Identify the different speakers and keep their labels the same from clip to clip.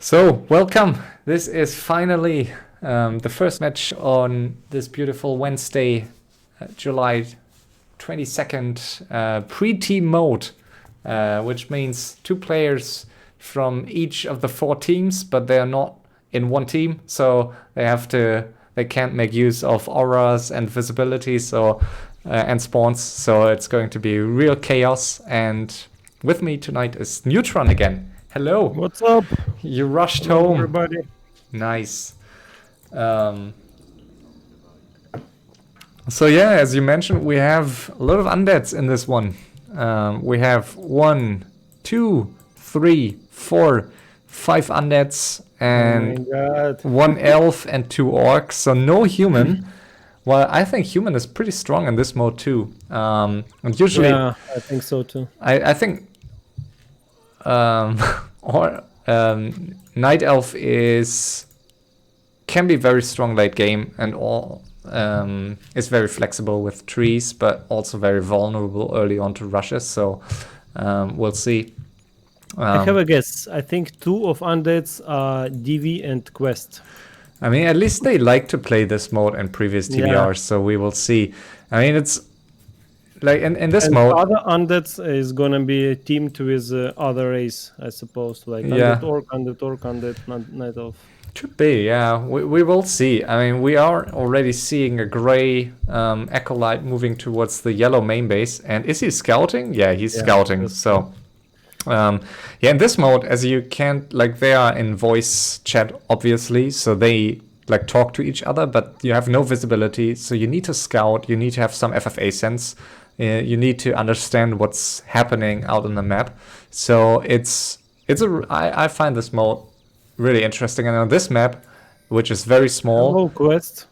Speaker 1: So, welcome. This is finally the first match on this beautiful Wednesday, July 22nd, Preteam mode, which means two players from each of the four teams, but they are not in one team, so they can't make use of auras and visibility, and spawns, so it's going to be real chaos. And with me tonight is Neutron again. Hello.
Speaker 2: What's up?
Speaker 1: You rushed
Speaker 2: Hello,
Speaker 1: home.
Speaker 2: everybody.
Speaker 1: Nice. So yeah, as you mentioned, we have a lot of undeads in this one. We have 1, 2, 3, 4, 5 undeads and one elf and 2 orcs. So no human. Well, I think human is pretty strong in this mode too. And usually,
Speaker 2: Yeah, I think so too.
Speaker 1: I think Night Elf can be very strong late game and is very flexible with trees, but also very vulnerable early on to rushes. So we'll see.
Speaker 2: I have a guess. I think 2 of undeads are DV and Qwest.
Speaker 1: I mean, at least they like to play this mode in previous TBRs, so we will see. I mean, it's like in this mode.
Speaker 2: Other undeads is gonna be teamed with other race, I suppose. Like undead orc, undead night elf.
Speaker 1: Could be, yeah. We will see. I mean, we are already seeing a gray acolyte moving towards the yellow main base. And is he scouting? Yeah, he's scouting. So, in this mode, as you can't, like, they are in voice chat, obviously. So they, like, talk to each other, but you have no visibility. So you need to scout. You need to have some FFA sense. You need to understand what's happening out on the map. So I find this mode really interesting. And on this map, which is very small.
Speaker 2: Hello, Qwest.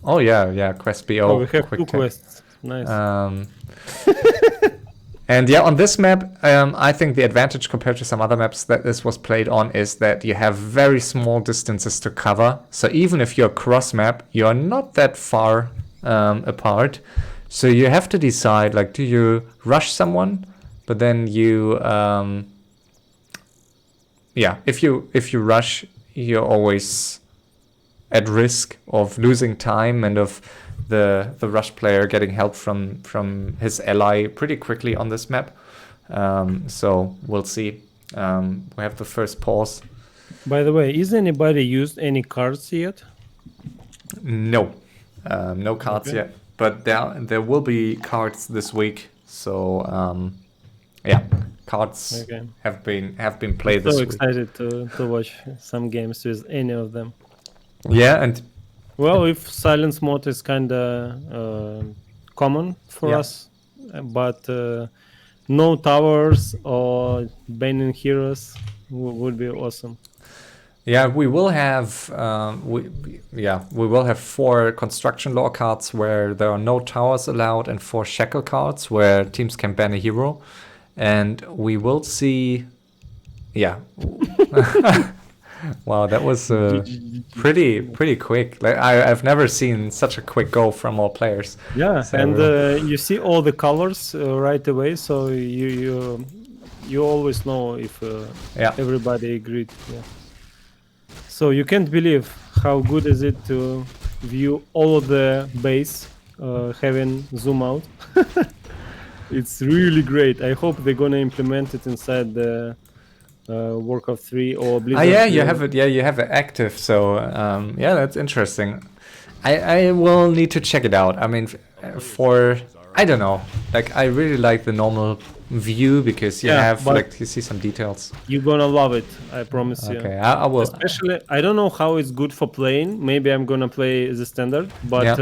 Speaker 1: Qwest BO.
Speaker 2: Oh, we have 2 quests. Nice.
Speaker 1: And yeah, on this map, I think the advantage compared to some other maps that this was played on is that you have very small distances to cover. So even if you're cross map, you're not that far apart. So you have to decide, like, do you rush someone? But then you, if you rush, you're always at risk of losing time and of the rush player getting help from his ally pretty quickly on this map. So we'll see. We have the first pause.
Speaker 2: By the way, is anybody used any cards yet?
Speaker 1: No, no cards yet. But there will be cards this week. So cards have been played this week.
Speaker 2: So excited to watch some games with any of them.
Speaker 1: Yeah, and
Speaker 2: well, if silence mode is kind of common for us, but no towers or banning heroes would be awesome.
Speaker 1: Yeah, we will have we will have 4 construction law cards where there are no towers allowed, and 4 shackle cards where teams can ban a hero, and we will see. Yeah. Wow, that was pretty quick. Like I've never seen such a quick go from all players.
Speaker 2: Yeah, so, and you see all the colors right away, so you always know if everybody agreed. Yeah. So you can't believe how good is it to view all of the base having zoom out. It's really great. I hope they're gonna implement it inside the Warcraft 3 or Blizzard.
Speaker 1: You have it. Yeah, you have it active. So that's interesting. I will need to check it out. I mean, I don't know. Like, I really like the normal view because you you see some details.
Speaker 2: You're gonna love it. I promise you.
Speaker 1: Okay, I will.
Speaker 2: Especially, I don't know how it's good for playing. Maybe I'm gonna play the standard, but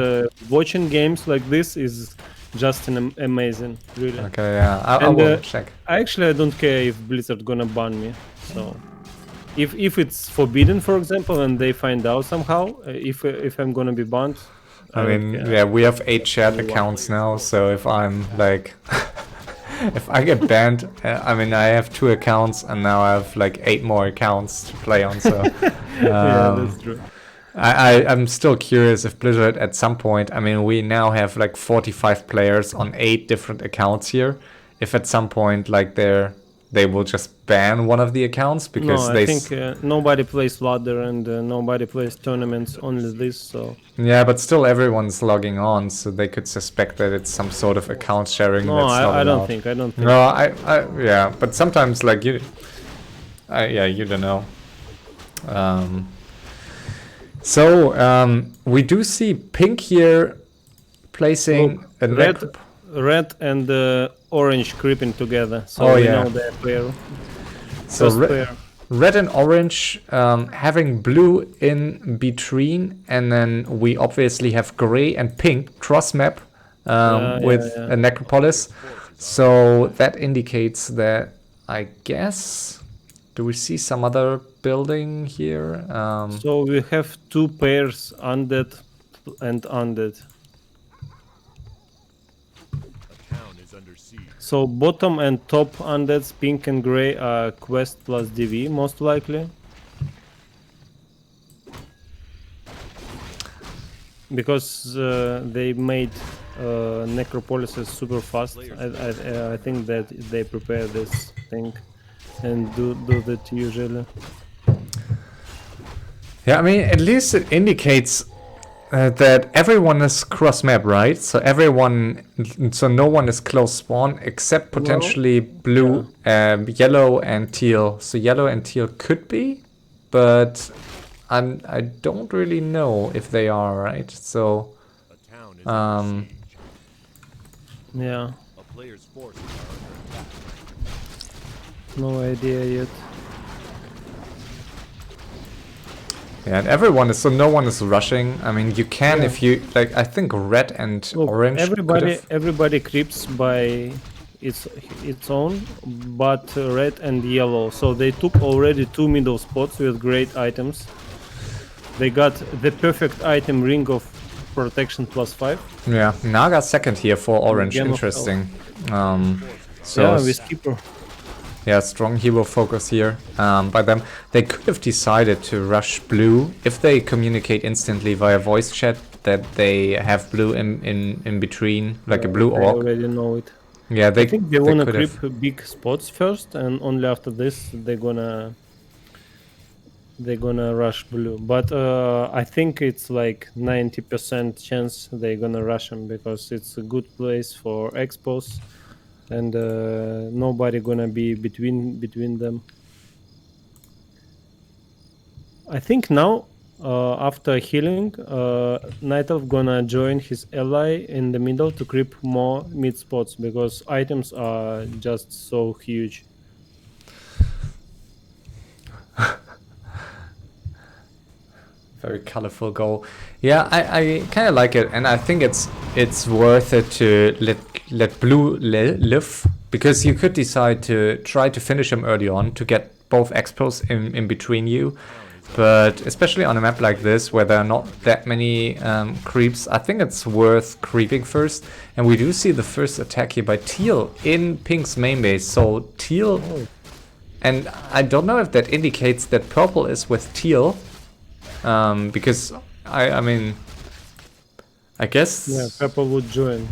Speaker 2: watching games like this is just amazing, really.
Speaker 1: Okay, yeah, I will check.
Speaker 2: I don't care if Blizzard gonna ban me. So, if it's forbidden, for example, and they find out somehow, if I'm gonna be banned.
Speaker 1: I mean, we have 8 shared accounts now, so if I'm like, if I get banned, I mean, I have 2 accounts, and now I have like 8 more accounts to play on. So,
Speaker 2: that's true.
Speaker 1: I'm still curious if Blizzard at some point, I mean, we now have like 45 players on 8 different accounts here. If at some point, like, their they will just ban one of the accounts because
Speaker 2: I think nobody plays ladder and nobody plays tournaments, only this. So
Speaker 1: yeah, but still everyone's logging on, so they could suspect that it's some sort of account sharing.
Speaker 2: No,
Speaker 1: that's not
Speaker 2: I don't
Speaker 1: allowed.
Speaker 2: think. I don't think.
Speaker 1: No, yeah, but sometimes like you don't know. We do see pink here placing a
Speaker 2: red and orange creeping together. So we know they're pair.
Speaker 1: So red and orange having blue in between, and then we obviously have gray and pink cross map with a necropolis. So that indicates that, I guess, do we see some other building here?
Speaker 2: So we have two pairs, undead and undead. So bottom and top undeads, pink and gray, are Qwest+DV most likely. Because they made necropolises super fast. I think that they prepare this thing and do that usually.
Speaker 1: Yeah, I mean, at least it indicates that everyone is cross map, right? So no one is close spawn except potentially blue, yellow and teal. So yellow and teal could be, but I don't really know if they are, right? So
Speaker 2: yeah. No idea yet.
Speaker 1: Yeah, and everyone is, so no one is rushing. I mean, you can if you like. I think red and orange.
Speaker 2: Everybody creeps by its own, but red and yellow. So they took already 2 middle spots with great items. They got the perfect item, ring of protection +5.
Speaker 1: Yeah, Naga second here for orange. Interesting.
Speaker 2: With keeper.
Speaker 1: Yeah, strong hero focus here by them. They could have decided to rush blue if they communicate instantly via voice chat that they have blue in between, like a blue orc.
Speaker 2: I already know it.
Speaker 1: Yeah,
Speaker 2: I think they wanna creep big spots first, and only after this they're gonna rush blue. But I think it's like 90% chance they're gonna rush them because it's a good place for expos. And nobody gonna be between them. I think now, after healing, Night Elf gonna join his ally in the middle to creep more mid spots because items are just so huge.
Speaker 1: Very colorful goal. Yeah, I kind of like it, and I think it's worth it to let blue live, because you could decide to try to finish him early on to get both expos in between you. But especially on a map like this where there are not that many creeps, I think it's worth creeping first. And we do see the first attack here by Teal in Pink's main base. So Teal, and I don't know if that indicates that purple is with Teal, because I mean, I guess...
Speaker 2: Yeah, purple would join.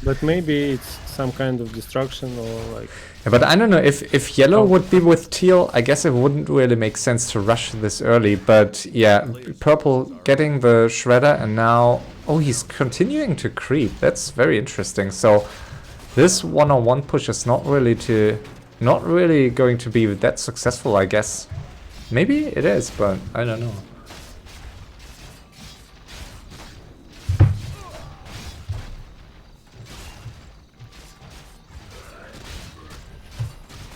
Speaker 2: But maybe it's some kind of destruction or like...
Speaker 1: Yeah, but I don't know, if yellow would be with teal, I guess it wouldn't really make sense to rush this early. But yeah, purple getting the shredder, and now... Oh, he's continuing to creep. That's very interesting. So this one-on-one push is not really going to be that successful, I guess. Maybe it is, but I don't know.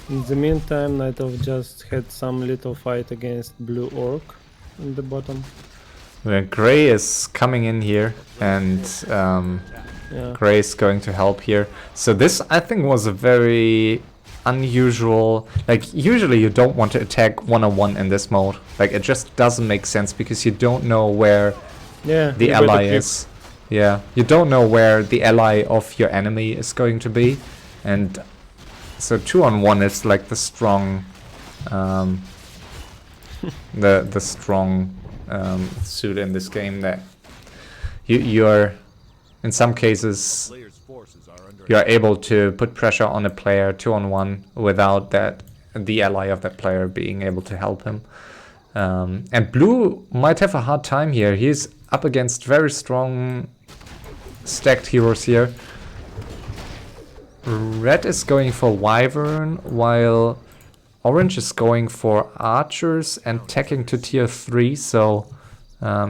Speaker 2: In the meantime, Night Elf just had some little fight against Blue Orc in the bottom.
Speaker 1: Yeah, Gray is coming in here, and Gray is going to help here. So this, I think, was a very unusual... Like, usually you don't want to attack one-on-one in this mode. Like, it just doesn't make sense, because you don't know where the ally is. Yeah, you don't know where the ally of your enemy is going to be. And... so 2-on-1 is like the strong, the strong suit in this game, that you're in some cases you're able to put pressure on a player 2-on-1 without the ally of that player being able to help him. And blue might have a hard time here. He's up against very strong stacked heroes here. Red is going for Wyvern, while orange is going for archers and teching to tier 3. So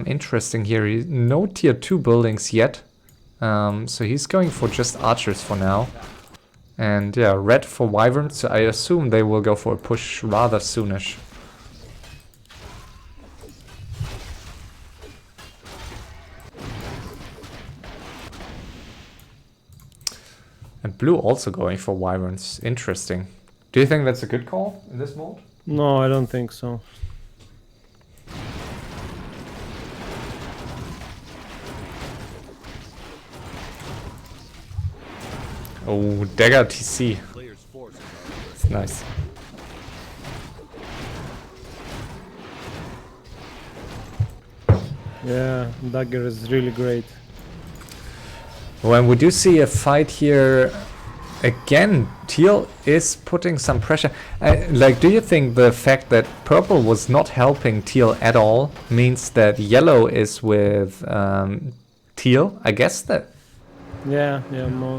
Speaker 1: interesting here. No tier 2 buildings yet. So he's going for just archers for now. And yeah, red for wyvern. So I assume they will go for a push rather soonish. And blue also going for wyverns. Interesting. Do you think that's a good call in this mode?
Speaker 2: No, I don't think so.
Speaker 1: Oh, dagger TC. It's nice.
Speaker 2: Yeah, dagger is really great.
Speaker 1: Well, we do see a fight here. Again, teal is putting some pressure. Like, do you think the fact that purple was not helping teal at all means that yellow is with teal? I guess that.
Speaker 2: Yeah,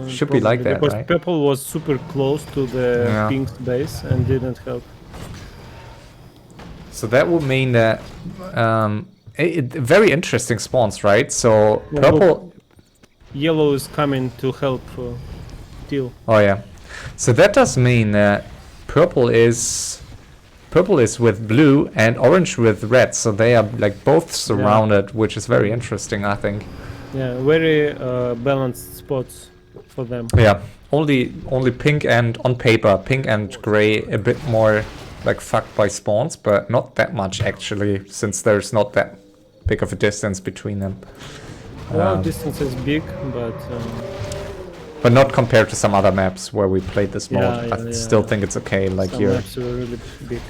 Speaker 1: should be like that,
Speaker 2: because
Speaker 1: right?
Speaker 2: purple was super close to the pink's base and didn't help.
Speaker 1: So that would mean that very interesting spawns, right? So purple.
Speaker 2: Yellow is coming to help teal.
Speaker 1: Oh yeah, so that does mean that purple is with blue and orange with red. So they are like both surrounded, which is very interesting, I think.
Speaker 2: Yeah, very balanced spots for them.
Speaker 1: Yeah, only pink and on paper, pink and gray a bit more like fucked by spawns, but not that much actually, since there's not that big of a distance between them.
Speaker 2: Well, distance is big,
Speaker 1: but not compared to some other maps where we played this mode. I still think it's okay. Like
Speaker 2: some maps are really big.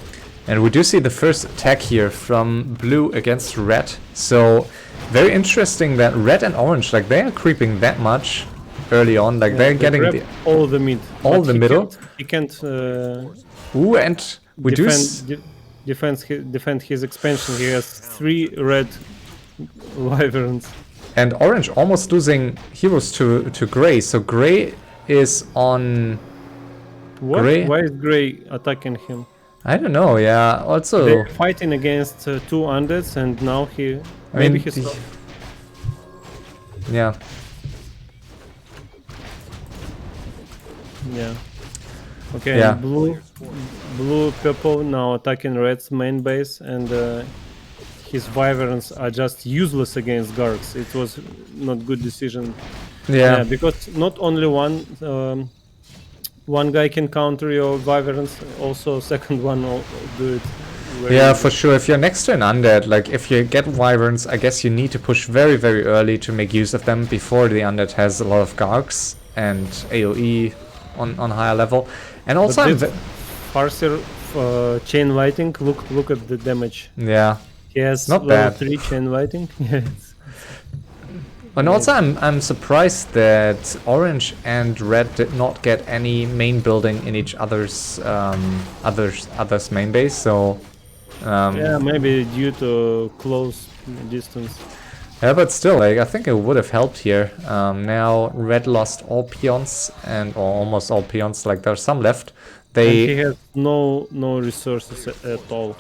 Speaker 1: And we do see the first attack here from blue against red. So very interesting that red and orange, like they are creeping that much early on. Like they're getting
Speaker 2: all the mid,
Speaker 1: all the middle.
Speaker 2: He can't.
Speaker 1: Ooh, and we
Speaker 2: defend his expansion. He has 3 red wyverns.
Speaker 1: And orange almost losing heroes to gray. So gray is on.
Speaker 2: What?
Speaker 1: Gray?
Speaker 2: Why is gray attacking him?
Speaker 1: I don't know. Yeah. Also,
Speaker 2: they're fighting against 2 undeads, and now maybe he's.
Speaker 1: Yeah.
Speaker 2: Yeah. Okay.
Speaker 1: Yeah.
Speaker 2: Blue, purple now attacking red's main base, and his wyverns are just useless against Gargs. It was not good decision. Yeah, because not only one guy can counter your wyverns, also second one will do it.
Speaker 1: Yeah, for sure. If you're next to an undead, like if you get wyverns, I guess you need to push very, very early to make use of them before the undead has a lot of Gargs and AoE on higher level. And also
Speaker 2: Farseer chain lighting, look at the damage.
Speaker 1: Yeah.
Speaker 2: He has
Speaker 1: not
Speaker 2: level
Speaker 1: bad.
Speaker 2: 3 chain lighting.
Speaker 1: And also I'm surprised that orange and red did not get any main building in each other's main base. So
Speaker 2: yeah, maybe due to close distance.
Speaker 1: Yeah, but still, like I think it would have helped here. Now red lost all peons or almost all peons. Like there's some left.
Speaker 2: And he has no resources at all.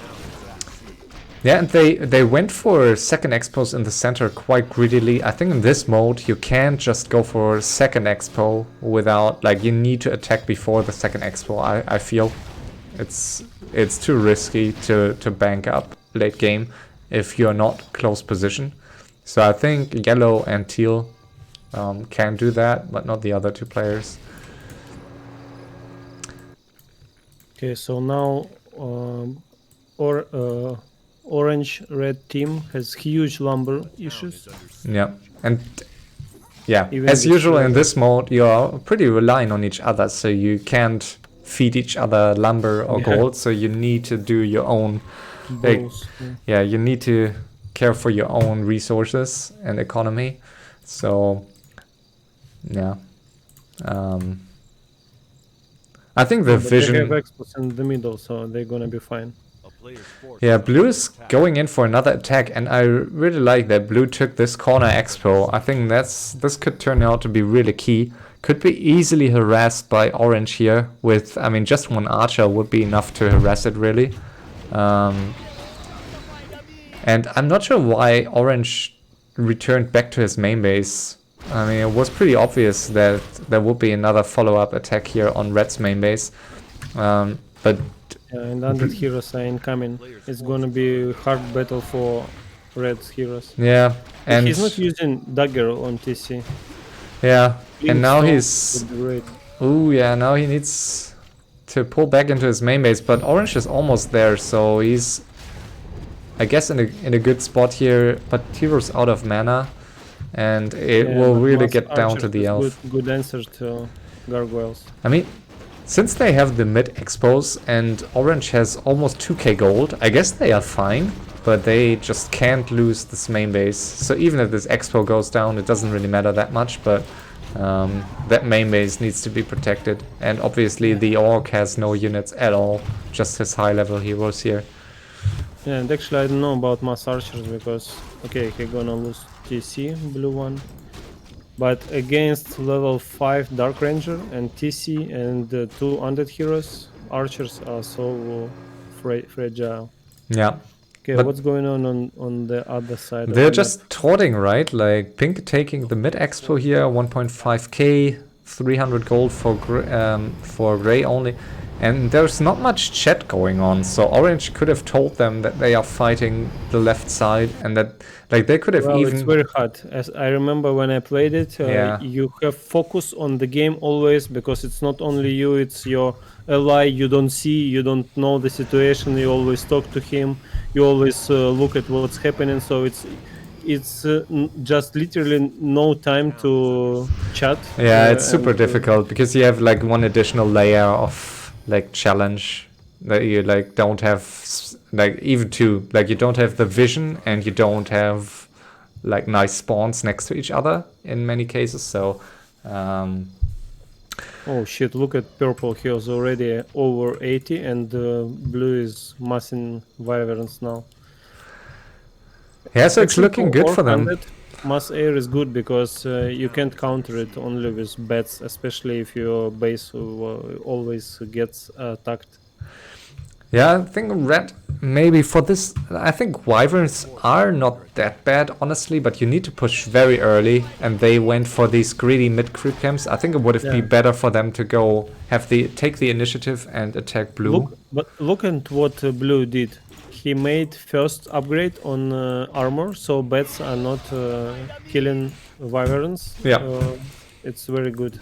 Speaker 1: Yeah, and they went for second expos in the center quite greedily. I think in this mode you can't just go for second expo without, like, you need to attack before the second expo. I feel it's too risky to bank up late game if you're not close position. So I think yellow and teal can do that, but not the other 2 players.
Speaker 2: Okay, so now orange red team has huge lumber issues.
Speaker 1: Yeah, and yeah, as usual in this mode, you're pretty relying on each other, so you can't feed each other lumber or gold. So you need to do your own. You need to care for your own resources and economy. So yeah, I think the vision.
Speaker 2: They have experts in the middle, so they're gonna be fine.
Speaker 1: Yeah, blue is going in for another attack, and I really like that blue took this corner expo. I think this could turn out to be really key. Could be easily harassed by orange here with, I mean, just one archer would be enough to harass it really. And I'm not sure why orange returned back to his main base. I mean, it was pretty obvious that there would be another follow-up attack here on red's main base. But
Speaker 2: and 100 heroes are incoming. It's gonna be a hard battle for red's heroes.
Speaker 1: Yeah, and
Speaker 2: he's not using dagger on TC.
Speaker 1: Yeah, and now he's... Oh yeah, now he needs to pull back into his main base, but orange is almost there, so he's, I guess, in a good spot here, but Hero's out of mana, and it will really get down to the elf.
Speaker 2: Good answer to gargoyles.
Speaker 1: I mean, since they have the mid expos and orange has almost 2k gold, I guess they are fine, but they just can't lose this main base. So even if this expo goes down, it doesn't really matter that much, but that main base needs to be protected. And obviously the orc has no units at all, just his high level heroes here.
Speaker 2: Yeah, and actually I don't know about mass archers because, okay, he's gonna lose TC, blue one. But against level 5 Dark Ranger and TC and 200 heroes, archers are so fragile.
Speaker 1: Yeah.
Speaker 2: Okay, but what's going on the other side?
Speaker 1: They're just taunting, right? Like pink taking the mid expo here, 1.5k, 300 gold for gray only. And there's not much chat going on, so orange could have told them that they are fighting the left side and that like they could have even...
Speaker 2: It's very hard. As I remember when I played it, you have focus on the game always because it's not only you, it's your ally. You don't see, you don't know the situation, you always talk to him, you always look at what's happening, so it's just literally no time to chat.
Speaker 1: Yeah, it's super difficult because you have like one additional layer of like challenge that you like don't have, like even two, like you don't have the vision and you don't have like nice spawns next to each other in many cases. So
Speaker 2: oh shit, look at purple, he was already over 80 and blue is massing wyverns now.
Speaker 1: Yeah, so it's looking good for them.
Speaker 2: Mass air is good because you can't counter it only with bats, especially if your base always gets attacked.
Speaker 1: Yeah, I think red, maybe for this, I think wyverns are not that bad, honestly, but you need to push very early, and they went for these greedy mid-creep camps. I think it would have been better for them to go take the initiative and attack blue.
Speaker 2: Look at what blue did. He made first upgrade on armor, so bats are not killing wyverns.
Speaker 1: Yeah,
Speaker 2: it's very good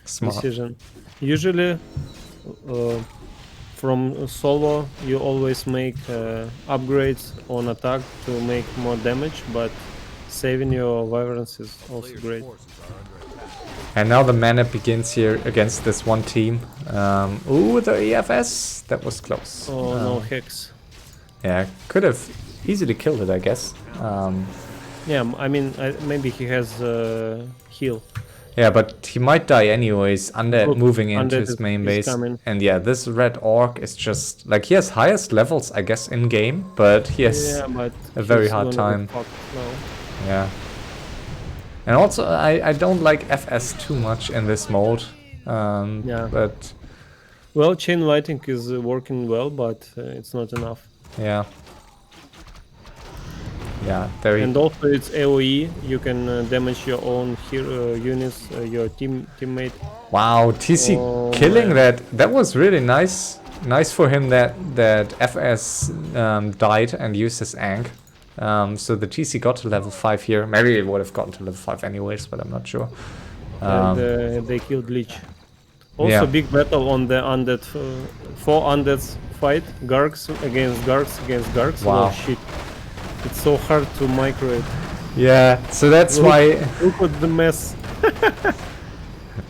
Speaker 1: Smart.
Speaker 2: Decision. Usually, from solo, you always make upgrades on attack to make more damage, but saving your wyverns is also great.
Speaker 1: And now the mana begins here against this one team. Ooh, the EFS, that was close.
Speaker 2: Oh no, Hex.
Speaker 1: Yeah, could have easily killed it, I guess.
Speaker 2: Yeah, I mean, maybe he has heal.
Speaker 1: Yeah, but he might die anyways, Undead moving into his main base. And yeah, this red orc is just, like, he has highest levels, I guess, in-game, but he has a very hard time. Yeah. And also, I don't like FS too much in this mode. But...
Speaker 2: Well, chain lighting is working well, but it's not enough.
Speaker 1: Yeah. Yeah, very.
Speaker 2: And also it's AoE. You can damage your own hero units, your teammate.
Speaker 1: Wow, TC killing that. That was really nice. Nice for him that FS died and used his Ankh. So the TC got to level 5 here. Maybe it would have gotten to level 5 anyways, but I'm not sure.
Speaker 2: And they killed Lich. Also, big battle on the undead, 4 undeads fight, Gargs against Gargs.
Speaker 1: Wow.
Speaker 2: Oh shit, it's so hard to micro it.
Speaker 1: Yeah, so that's why...
Speaker 2: Look at the mess.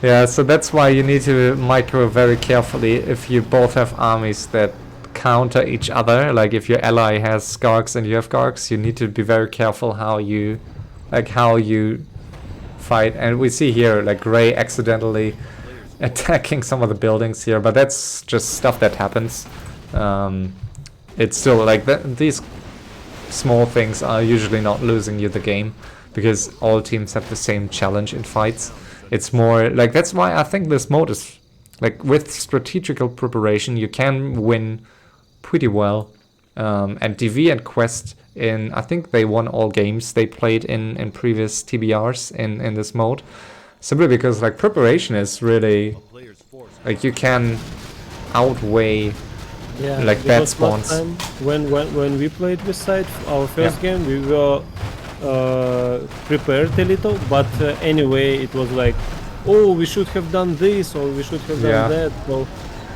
Speaker 1: Yeah, so that's why you need to micro very carefully if you both have armies that counter each other. Like if your ally has Gargs and you have Gargs, you need to be very careful how you fight. And we see here like Gray accidentally attacking some of the buildings here, but that's just stuff that happens. It's still like these small things are usually not losing you the game, because all teams have the same challenge in fights. It's more like, that's why I think this mode is like, with strategical preparation you can win pretty well. And DV and Qwest, I think they won all games they played in previous TBRs in this mode, simply because like preparation is really like, you can outweigh like bad spawns.
Speaker 2: When we played with side, our first game, we were prepared a little, but anyway it was like, oh, we should have done this or we should have done that.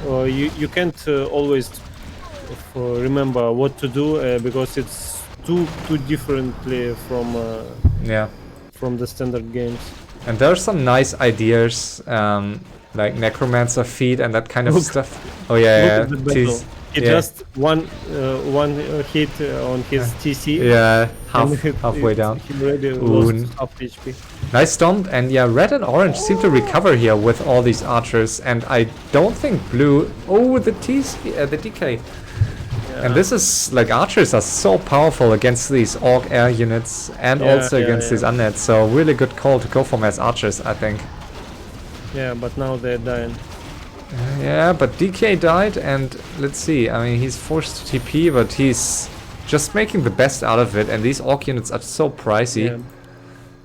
Speaker 2: So you can't always remember what to do because it's too differently from the standard games.
Speaker 1: And there are some nice ideas, like Necromancer feed and that kind of stuff. Oh yeah,
Speaker 2: he just one hit on his TC.
Speaker 1: Yeah, halfway down.
Speaker 2: He already lost half HP.
Speaker 1: Nice stomp, and yeah, red and orange seem to recover here with all these archers, and I don't think blue. Oh, the TC, the DK. And this is like, archers are so powerful against these orc air units and also against these undead. So really good call to go for mass archers, I think.
Speaker 2: Yeah, but now they're dying.
Speaker 1: Yeah, but DK died, and let's see. I mean, he's forced to TP, but he's just making the best out of it. And these orc units are so pricey.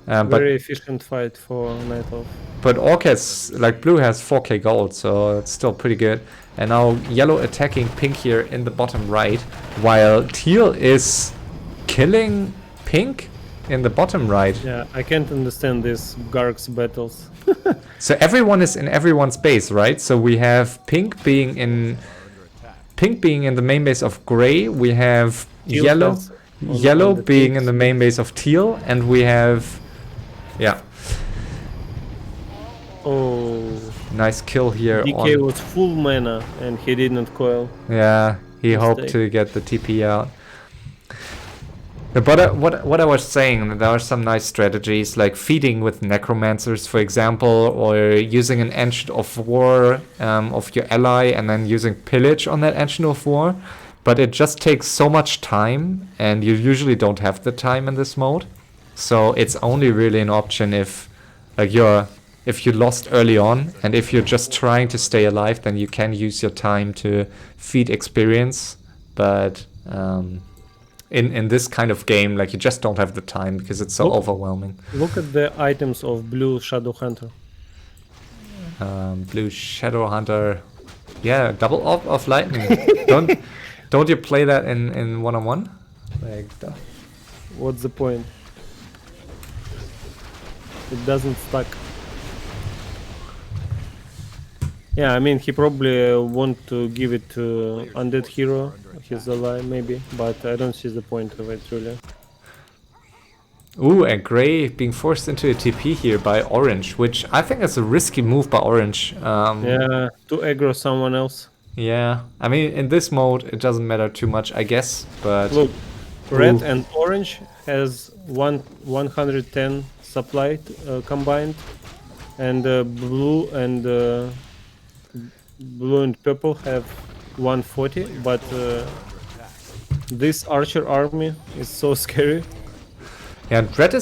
Speaker 2: Yeah. Very efficient fight for Night Elf.
Speaker 1: But orc has, like, blue has 4k gold, so it's still pretty good. And now yellow attacking pink here in the bottom right, while teal is killing pink in the bottom right.
Speaker 2: Yeah, I can't understand these Garg's battles.
Speaker 1: So everyone is in everyone's base, right? So we have pink being in the main base of gray. We have
Speaker 2: teal
Speaker 1: yellow being in the main base of teal, and we have
Speaker 2: Oh,
Speaker 1: nice kill here.
Speaker 2: DK was full mana and he didn't coil.
Speaker 1: Yeah, he hoped to get the TP out. But what I was saying, there are some nice strategies like feeding with necromancers, for example, or using an Ancient of War of your ally and then using pillage on that Ancient of War. But it just takes so much time, and you usually don't have the time in this mode. So it's only really an option if like if you lost early on, and if you're just trying to stay alive, then you can use your time to feed experience. But in this kind of game, like, you just don't have the time because it's so overwhelming.
Speaker 2: Look at the items of blue Shadow Hunter.
Speaker 1: Blue Shadow Hunter, yeah, double of lightning. don't you play that in one-on-one? Like,
Speaker 2: what's the point? It doesn't stack. Yeah, I mean, he probably want to give it to undead hero, his ally maybe, but I don't see the point of it really.
Speaker 1: Ooh, and gray being forced into a TP here by orange, which I think is a risky move by orange.
Speaker 2: Yeah, to aggro someone else.
Speaker 1: Yeah, I mean, in this mode it doesn't matter too much, I guess, but...
Speaker 2: Look, red and orange has 110 supply combined, and blue and purple have 140, but this archer army is so scary.
Speaker 1: Yeah, red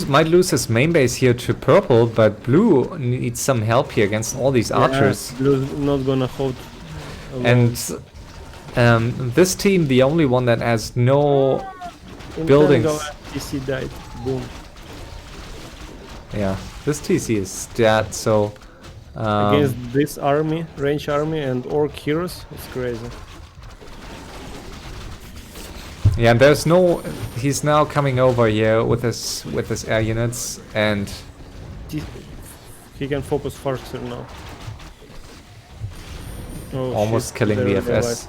Speaker 1: might lose his main base here to purple, but blue needs some help here against all these archers.
Speaker 2: Blue's not gonna hold alone.
Speaker 1: And this team, the only one that has no buildings.
Speaker 2: TC died. Boom.
Speaker 1: Yeah, this TC is dead, so...
Speaker 2: against this army, range army and orc heroes, it's crazy.
Speaker 1: Yeah, and he's now coming over here with his air units, and
Speaker 2: he can focus faster now. Oh,
Speaker 1: almost killing the FS.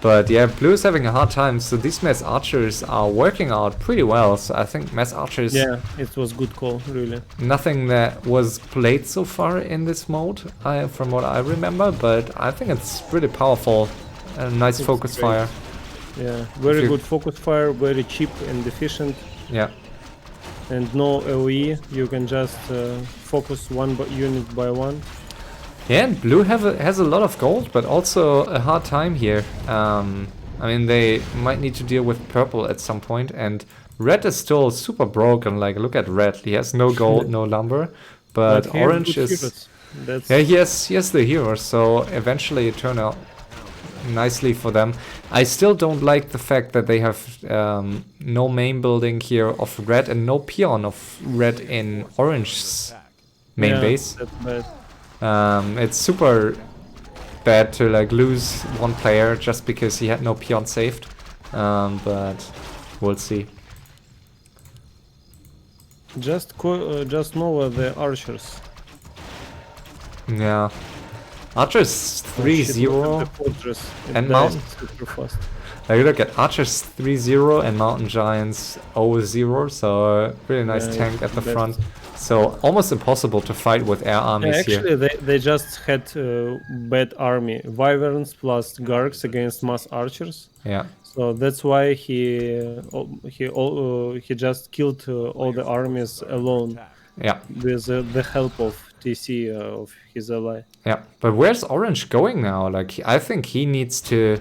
Speaker 1: But yeah, blue is having a hard time, so these mass archers are working out pretty well. So I think mass archers...
Speaker 2: Yeah, it was good call, really.
Speaker 1: Nothing that was played so far in this mode, from what I remember, but I think it's really powerful. A nice focus fire.
Speaker 2: Yeah, very good focus fire, very cheap and efficient.
Speaker 1: Yeah.
Speaker 2: and no AoE. You can just focus one unit by one.
Speaker 1: Yeah, and blue has a lot of gold, but also a hard time here. I mean, they might need to deal with purple at some point, and red is still super broken. Like, look at red. He has no gold, no lumber, but orange is... Yeah, he has the heroes, so eventually it turned out nicely for them. I still don't like the fact that they have no main building here of red and no peon of red in orange's main base.
Speaker 2: That's bad.
Speaker 1: It's super bad to like lose one player just because he had no peon saved, but we'll see.
Speaker 2: Just know the archers.
Speaker 1: Yeah. Archers 3-0 and Mountain. Like, look at Archers 3-0 and Mountain Giants 0-0, so a really nice tank at the front. So almost impossible to fight with air armies here.
Speaker 2: Actually, they just had bad army. Wyverns plus Gargs against mass archers.
Speaker 1: Yeah.
Speaker 2: So that's why he just killed all the armies alone.
Speaker 1: Yeah.
Speaker 2: With the help of TC of his ally.
Speaker 1: Yeah, but where's Orange going now? Like, I think he needs to,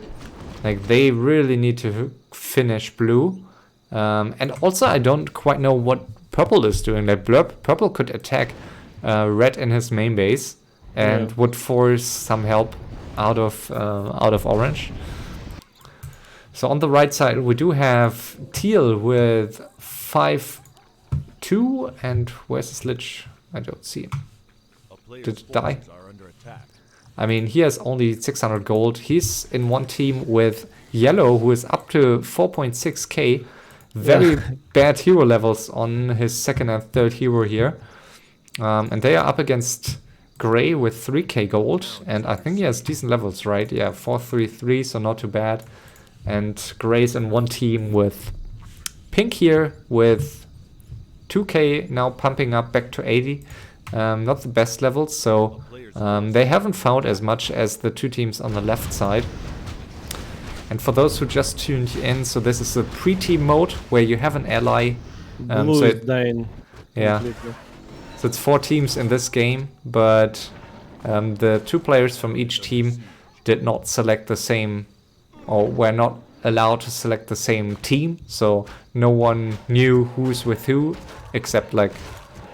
Speaker 1: like, they really need to finish blue. And also, I don't quite know what purple is doing. Like, purple could attack red in his main base and would force some help out of orange. So on the right side, we do have teal with 5-2, and where's his lich? I don't see him. Did it die? I mean, he has only 600 gold. He's in one team with yellow, who is up to 4.6k. Very bad hero levels on his second and third hero here. And they are up against gray with 3k gold. And I think he has decent levels, right? Yeah, 4-3-3, so not too bad. And gray's in one team with pink here with 2k now pumping up back to 80. Not the best levels, so they haven't found as much as the two teams on the left side. And for those who just tuned in, so this is a pre-team mode where you have an ally.
Speaker 2: Blue is dying.
Speaker 1: Yeah. Completely. So it's 4 teams in this game, but the 2 players from each team did not select the same, or were not allowed to select the same team. So no one knew who's with who, except like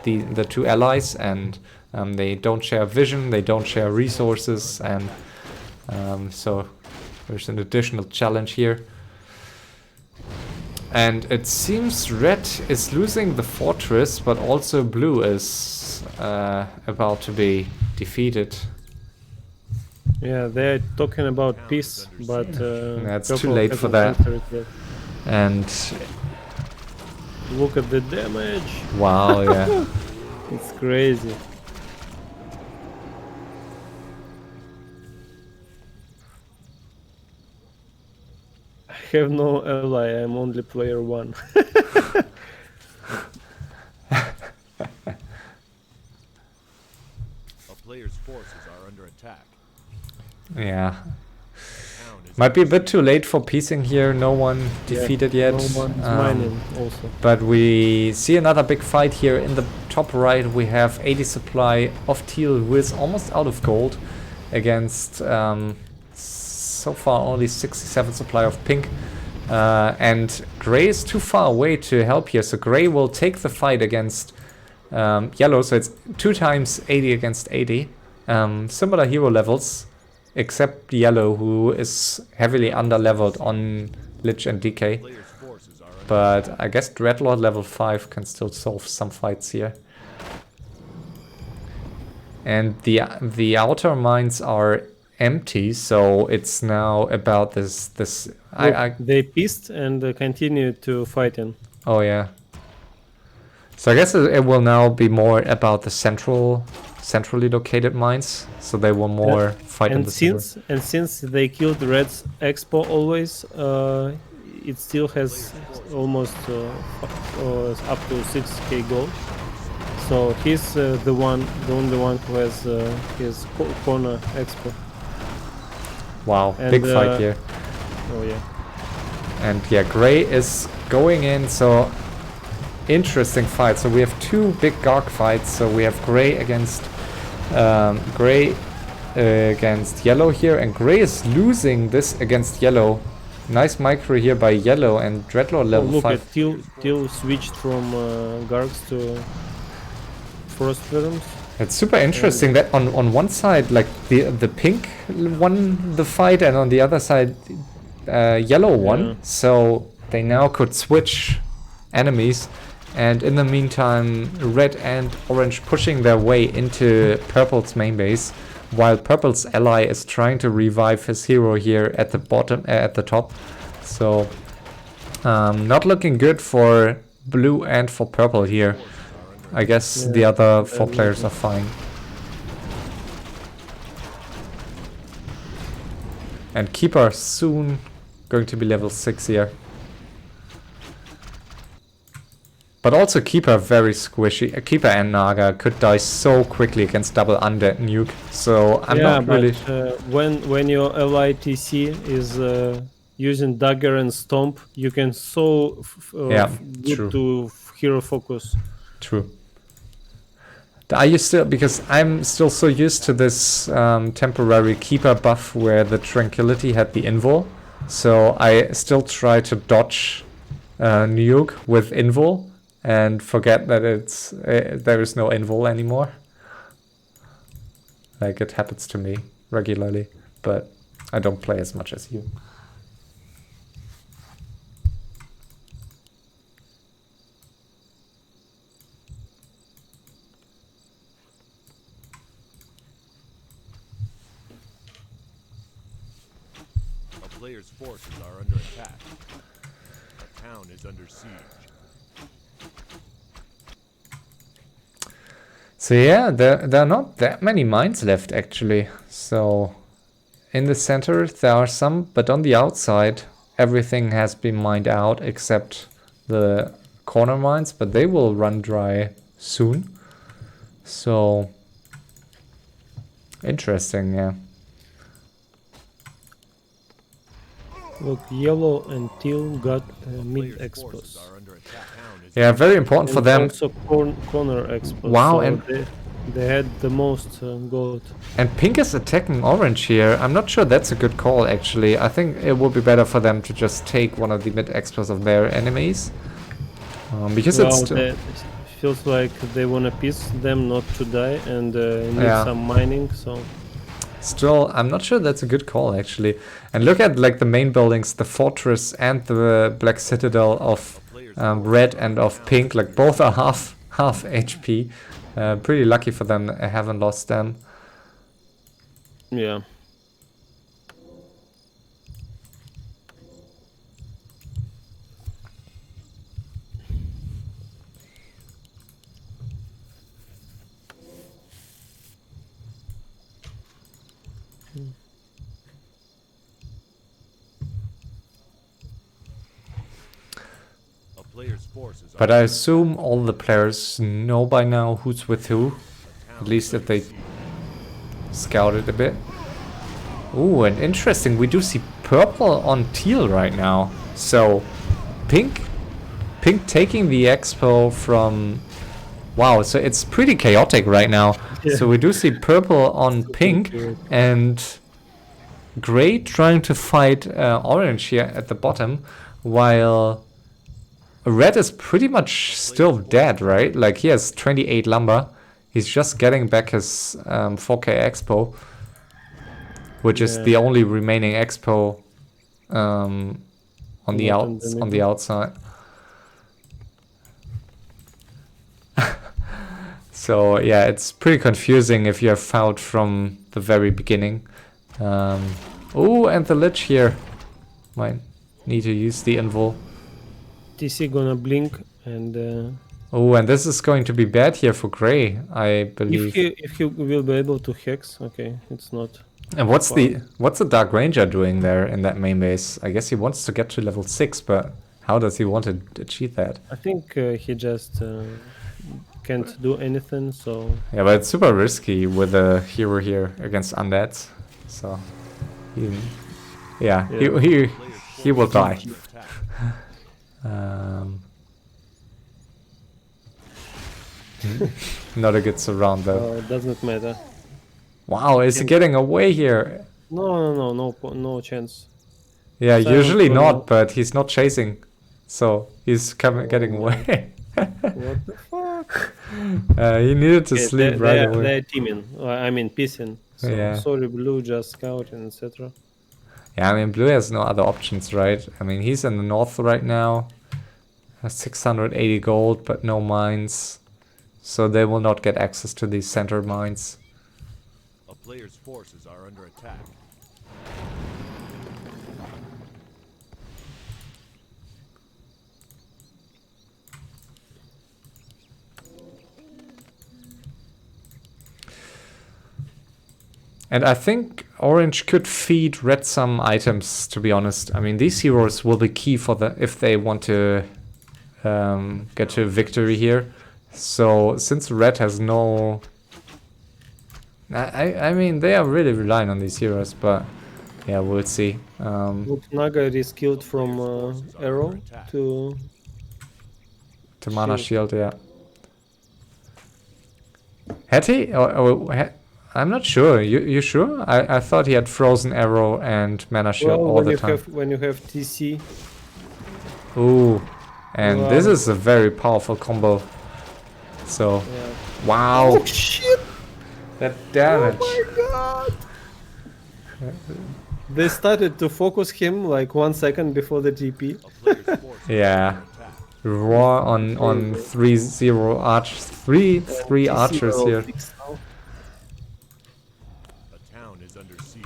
Speaker 1: the 2 allies, and they don't share vision, they don't share resources, and so there's an additional challenge here. And it seems red is losing the fortress, but also blue is about to be defeated.
Speaker 2: Yeah, they're talking about peace, but
Speaker 1: it's too late for that. And
Speaker 2: look at the damage.
Speaker 1: Wow, yeah.
Speaker 2: It's crazy. I have no ally, I'm only player 1.
Speaker 3: A player's forces are under attack.
Speaker 1: Yeah. Might be a bit too late for piecing here. No one defeated yet.
Speaker 2: No one's mining also.
Speaker 1: But we see another big fight here. In the top right, we have 80 supply of teal, who is almost out of gold, against so far only 67 supply of pink. And gray is too far away to help here. So gray will take the fight against yellow. So it's 2 times 80 against 80. Similar hero levels, except yellow, who is heavily under-leveled on Lich and DK. But I guess Dreadlord level 5 can still solve some fights here. And the outer mines are empty, so it's now about this.
Speaker 2: They pieced and continue to fighting.
Speaker 1: Oh yeah. So I guess it will now be more about the centrally located mines, so they will more fight in the center.
Speaker 2: And since they killed Red's Expo always, it still has almost up to 6k gold. So he's the only one who has his corner Expo.
Speaker 1: Wow, and big fight here.
Speaker 2: Oh yeah.
Speaker 1: And yeah, gray is going in, so interesting fight. So we have two big Garg fights. So we have Gray against Yellow here, and Gray is losing this against Yellow. Nice micro here by Yellow, and Dreadlord level 5.
Speaker 2: At Teal switched from Gargs to Frost Veroms.
Speaker 1: It's super interesting that on one side, like the pink won the fight, and on the other side, Yellow won. So they now could switch enemies, and in the meantime, Red and Orange pushing their way into Purple's main base, while Purple's ally is trying to revive his hero here at the bottom, at the top. So not looking good for Blue and for Purple here. I guess the other 4 players are fine. And Keeper soon going to be level 6 here. But also Keeper very squishy. Keeper and Naga could die so quickly against double undead nuke. So I'm not really...
Speaker 2: when your LITC is using Dagger and Stomp, you can good to hero focus.
Speaker 1: True. Are you still, because I'm still so used to this temporary Keeper buff where the Tranquility had the invul, so I still try to dodge nuke with invul and forget that it's there is no invul anymore. Like, it happens to me regularly, but I don't play as much as you.
Speaker 3: Players' forces are under attack. A town is under siege.
Speaker 1: So yeah, there are not that many mines left actually. So in the center there are some, but on the outside everything has been mined out except the corner mines, but they will run dry soon. So interesting, yeah.
Speaker 2: Look, Yellow and Teal got mid expos.
Speaker 1: Yeah, very important for them.
Speaker 2: Also corner expos.
Speaker 1: Wow,
Speaker 2: so
Speaker 1: and
Speaker 2: they had the most gold.
Speaker 1: And Pink is attacking Orange here. I'm not sure that's a good call actually. I think it would be better for them to just take one of the mid expos of their enemies. Because it
Speaker 2: feels like they want to piece them not to die and need some mining, so...
Speaker 1: Still, I'm not sure that's a good call actually. And look at like the main buildings, the fortress and the black citadel of red and of pink. Like both are half HP. Pretty lucky for them. I haven't lost them.
Speaker 2: Yeah.
Speaker 1: But I assume all the players know by now who's with who. At least if they scouted a bit. Ooh, and interesting, we do see purple on teal right now. So pink taking the expo from... Wow, so it's pretty chaotic right now. Yeah. So we do see purple on pink and gray trying to fight orange here at the bottom, while red is pretty much still dead, right? Like he has 28 lumber. He's just getting back his 4K expo, which is the only remaining expo on the outside. So yeah, it's pretty confusing if you have fouled from the very beginning. Oh, and the lich here. Might need to use the invul.
Speaker 2: TC gonna blink and...
Speaker 1: Oh, and this is going to be bad here for Gray, I believe.
Speaker 2: If he will be able to hex, okay, it's not.
Speaker 1: And what's the Dark Ranger doing there in that main base? I guess he wants to get to level 6, but how does he want to achieve that?
Speaker 2: I think he just can't do anything, so...
Speaker 1: Yeah, but it's super risky with a hero here against undeads, so... He will die. Not a good surround though.
Speaker 2: Doesn't matter.
Speaker 1: Wow, is he getting away here?
Speaker 2: No chance.
Speaker 1: Yeah,
Speaker 2: Simon
Speaker 1: usually
Speaker 2: Chrono.
Speaker 1: not, but he's not chasing. So he's getting away.
Speaker 2: What the fuck?
Speaker 1: He needed to sleep right away.
Speaker 2: They're teaming. I mean, pissing. So
Speaker 1: Yeah.
Speaker 2: sorry, blue, just scouting, etc.
Speaker 1: Yeah, I mean, blue has no other options, right? I mean, he's in the north right now. Has 680 gold, but no mines. So they will not get access to these center mines.
Speaker 3: A player's forces are under attack.
Speaker 1: And I think orange could feed red some items, to be honest. I mean, these heroes will be key for if they want to get to victory here. So since red has no... I mean, they are really relying on these heroes, but yeah, we'll see.
Speaker 2: Look, Naga reskilled from arrow to
Speaker 1: mana shield, yeah. Had he? I'm not sure. You sure? I thought he had frozen arrow and mana shield all the time.
Speaker 2: When you have TC.
Speaker 1: Ooh, and this is a very powerful combo. So,
Speaker 2: Yeah.
Speaker 1: wow.
Speaker 2: Oh shit!
Speaker 1: That damage.
Speaker 2: Oh my god! They started to focus him like 1 second before the GP.
Speaker 3: A player's forces
Speaker 1: Yeah. Raw on 3-0 archers. Three archers here.
Speaker 3: A town is under siege.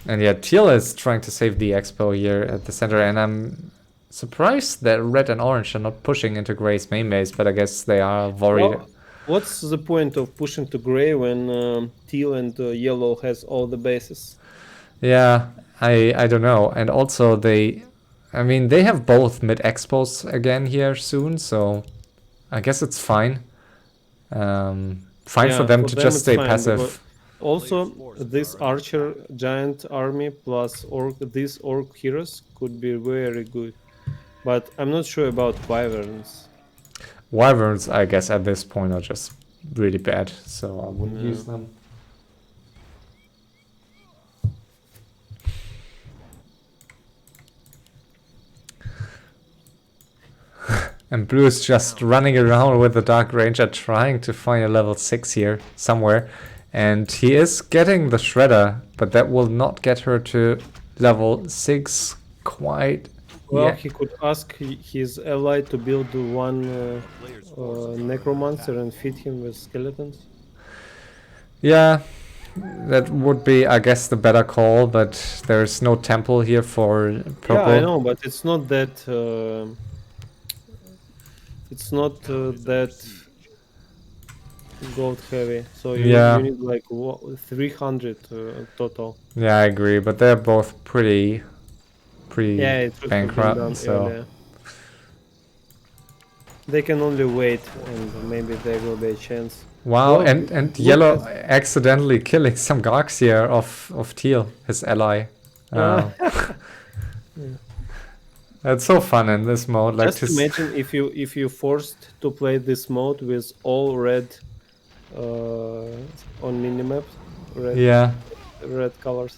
Speaker 1: And yeah, teal is trying to save the expo here at the center, and I'm surprised that red and orange are not pushing into gray's main base, but I guess they are worried.
Speaker 2: Well, what's the point of pushing to gray when teal and yellow has all the bases?
Speaker 1: Yeah, I don't know. And also I mean, they have both mid expos again here soon, so I guess it's fine. Fine for them to just stay passive.
Speaker 2: Also, this archer giant army plus these orc heroes could be very good. But I'm not sure about wyverns.
Speaker 1: Wyverns, I guess, at this point are just really bad, so I wouldn't use them. And blue is just running around with the Dark Ranger trying to find a level 6 here somewhere. And he is getting the Shredder, but that will not get her to level 6 quite.
Speaker 2: Well, he could ask his ally to build one necromancer and feed him with skeletons.
Speaker 1: Yeah, that would be, I guess, the better call, but there's no temple here for purple.
Speaker 2: Yeah, I know, but it's not that... it's not that gold heavy, so you need like 300 total.
Speaker 1: Yeah, I agree, but they're both pretty bankrupt, so
Speaker 2: earlier. They can only wait, and maybe there will be a chance.
Speaker 1: Wow, well, and yellow accidentally killing some Gargs here of teal, his ally. That's so fun in this mode. Like,
Speaker 2: just imagine if you forced to play this mode with all red on minimaps. Red colors.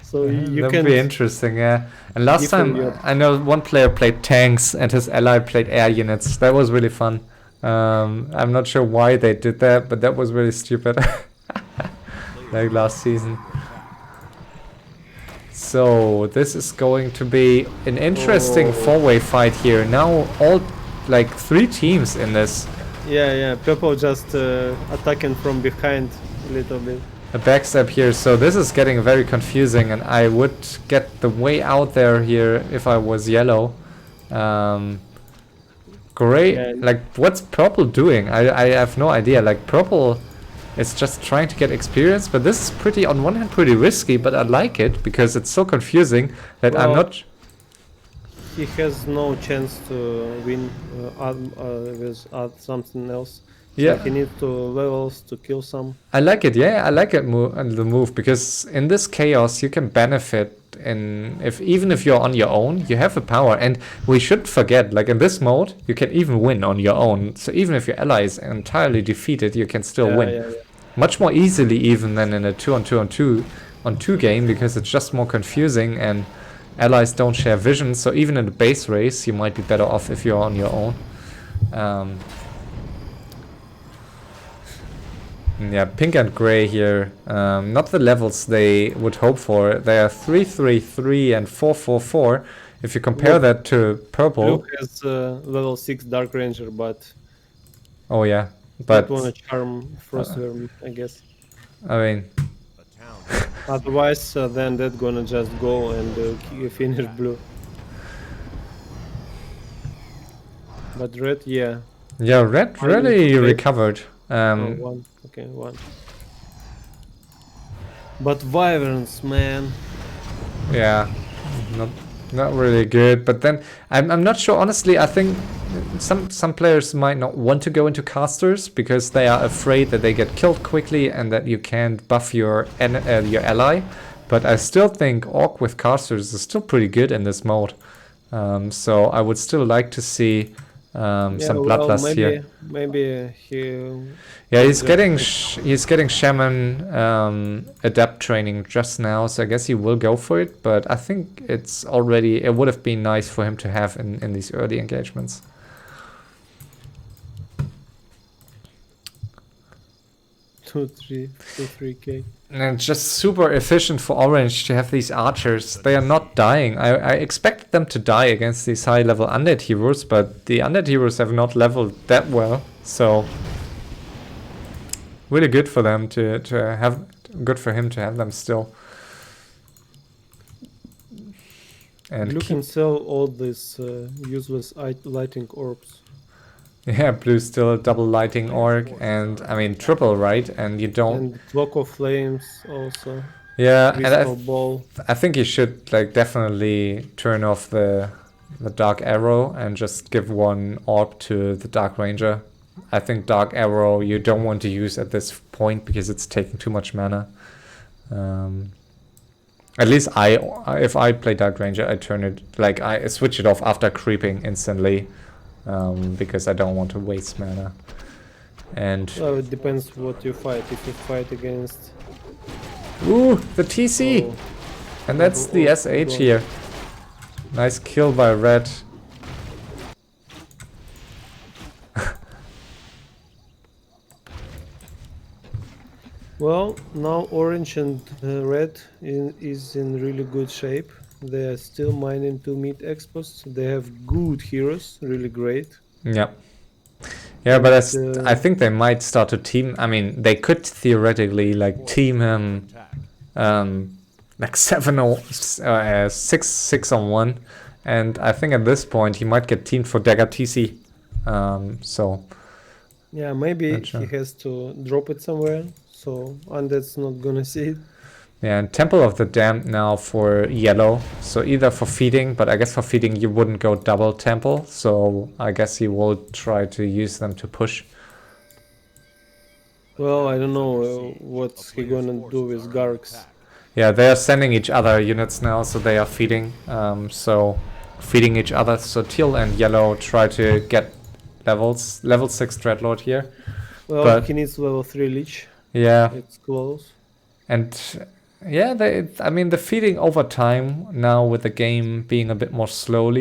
Speaker 2: So you
Speaker 1: that
Speaker 2: can
Speaker 1: would be interesting, yeah. And last time I know one player played tanks and his ally played air units. That was really fun. I'm not sure why they did that, but that was really stupid. Like last season. So this is going to be an interesting four-way fight here. Now all like 3 teams in this.
Speaker 2: Yeah. Purple just attacking from behind a little bit.
Speaker 1: A backstab here, so this is getting very confusing, and I would get the way out there here if I was yellow. Gray, like what's purple doing? I have no idea. Like purple is just trying to get experience, but this is on one hand pretty risky, but I like it because it's so confusing that I'm not...
Speaker 2: He has no chance to win with something else. So he needs to levels to kill some.
Speaker 1: I like it, yeah, I like it the move, because in this chaos you can benefit even if you're on your own, you have the power. And we shouldn't forget, like in this mode, you can even win on your own. So even if your ally is entirely defeated, you can still win. Much more easily even than in a 2-on-2 game, because it's just more confusing and allies don't share vision. So even in the base race, you might be better off if you're on your own. Yeah, pink and gray here, not the levels they would hope for. They are 3-3-3 and 4-4-4. If you compare that to purple,
Speaker 2: Blue has level 6 Dark Ranger, but
Speaker 1: oh yeah, but
Speaker 2: want to charm Frostworm, I guess.
Speaker 1: I mean,
Speaker 2: otherwise, then that's gonna just go and finish blue. But red, yeah.
Speaker 1: Yeah, red really recovered.
Speaker 2: One. Okay, one. But Wyverns, man.
Speaker 1: Yeah, not really good. But then I'm not sure. Honestly, I think some players might not want to go into casters because they are afraid that they get killed quickly and that you can't buff your ally. But I still think Orc with casters is still pretty good in this mode. So I would still like to see some bloodlust here.
Speaker 2: Maybe he.
Speaker 1: Yeah, he's getting shaman adapt training just now, so I guess he will go for it. But I think it would have been nice for him to have in these early engagements.
Speaker 2: 2-3K.
Speaker 1: And it's just super efficient for Orange to have these archers. They are not dying. I expected them to die against these high level undead heroes, but the undead heroes have not leveled that well. So really good for them to have, good for him to have them still. And
Speaker 2: you can sell all these useless lighting orbs.
Speaker 1: Yeah, blue's still a double lighting orc, and I mean triple, right? And you don't.
Speaker 2: And Cloak of Flames also.
Speaker 1: Yeah,
Speaker 2: Crystal
Speaker 1: and
Speaker 2: Ball.
Speaker 1: I think you should like definitely turn off the Dark Arrow and just give one orb to the Dark Ranger. I think Dark Arrow you don't want to use at this point because it's taking too much mana. At least if I play Dark Ranger, I turn it, like I switch it off after creeping instantly. Because I don't want to waste mana. And
Speaker 2: well, it depends what you fight. If you fight against...
Speaker 1: Ooh, the TC! Oh. And that's the SH here. Nice kill by red.
Speaker 2: Well, now orange and red is in really good shape. They are still mining to meet expos. They have good heroes, really great.
Speaker 1: Yeah. Yeah, but I think they might start to team. I mean, they could theoretically like team him like 6-on-1. And I think at this point he might get teamed for Dagger TC. So
Speaker 2: yeah, maybe he has to drop it somewhere. So Undead's not gonna see it.
Speaker 1: Yeah, and Temple of the Damned now for yellow. So either for feeding, but I guess for feeding you wouldn't go double Temple. So I guess he will try to use them to push.
Speaker 2: Well, I don't know what's he gonna do with Gargs.
Speaker 1: Yeah, they are sending each other units now, so they are feeding. So feeding each other. So teal and yellow try to get levels. Level 6 Dreadlord here.
Speaker 2: Well, but he needs level 3 Lich.
Speaker 1: Yeah.
Speaker 2: It's close.
Speaker 1: And yeah, I mean the feeding over time now with the game being a bit more slow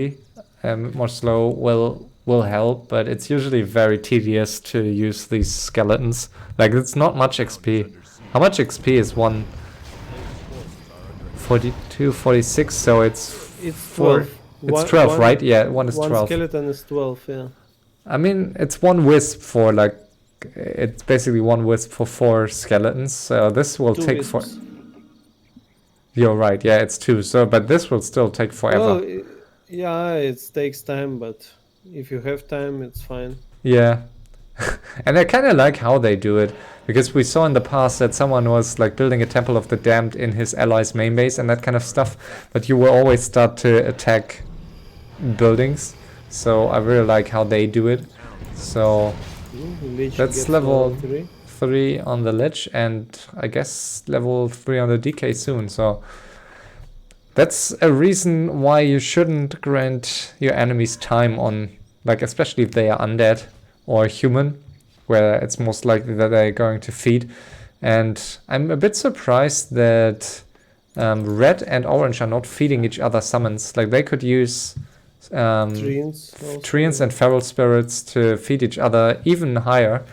Speaker 1: will help, but it's usually very tedious to use these skeletons. Like it's not much XP. How much XP is one? 42, 46, so it's
Speaker 2: 12.
Speaker 1: It's 12, right? Yeah, one is 12.
Speaker 2: One skeleton is 12, yeah.
Speaker 1: I mean, it's one wisp for like, it's basically one wisp for 4 skeletons. So this will take
Speaker 2: wisps.
Speaker 1: You're right, yeah, it's 2. So, but this will still take forever.
Speaker 2: Well, yeah, it takes time, but if you have time, it's fine.
Speaker 1: Yeah. And I kind of like how they do it, because we saw in the past that someone was like building a Temple of the Damned in his allies' main base and that kind of stuff, but you will always start to attack buildings. So I really like how they do it. So that's level 3 on the Lich, and I guess level 3 on the DK soon. So That's a reason why you shouldn't grant your enemies time on, like, especially if they are undead or human, where it's most likely that they're going to feed. And I'm a bit surprised that red and orange are not feeding each other summons. Like, they could use treants and feral spirits to feed each other even higher.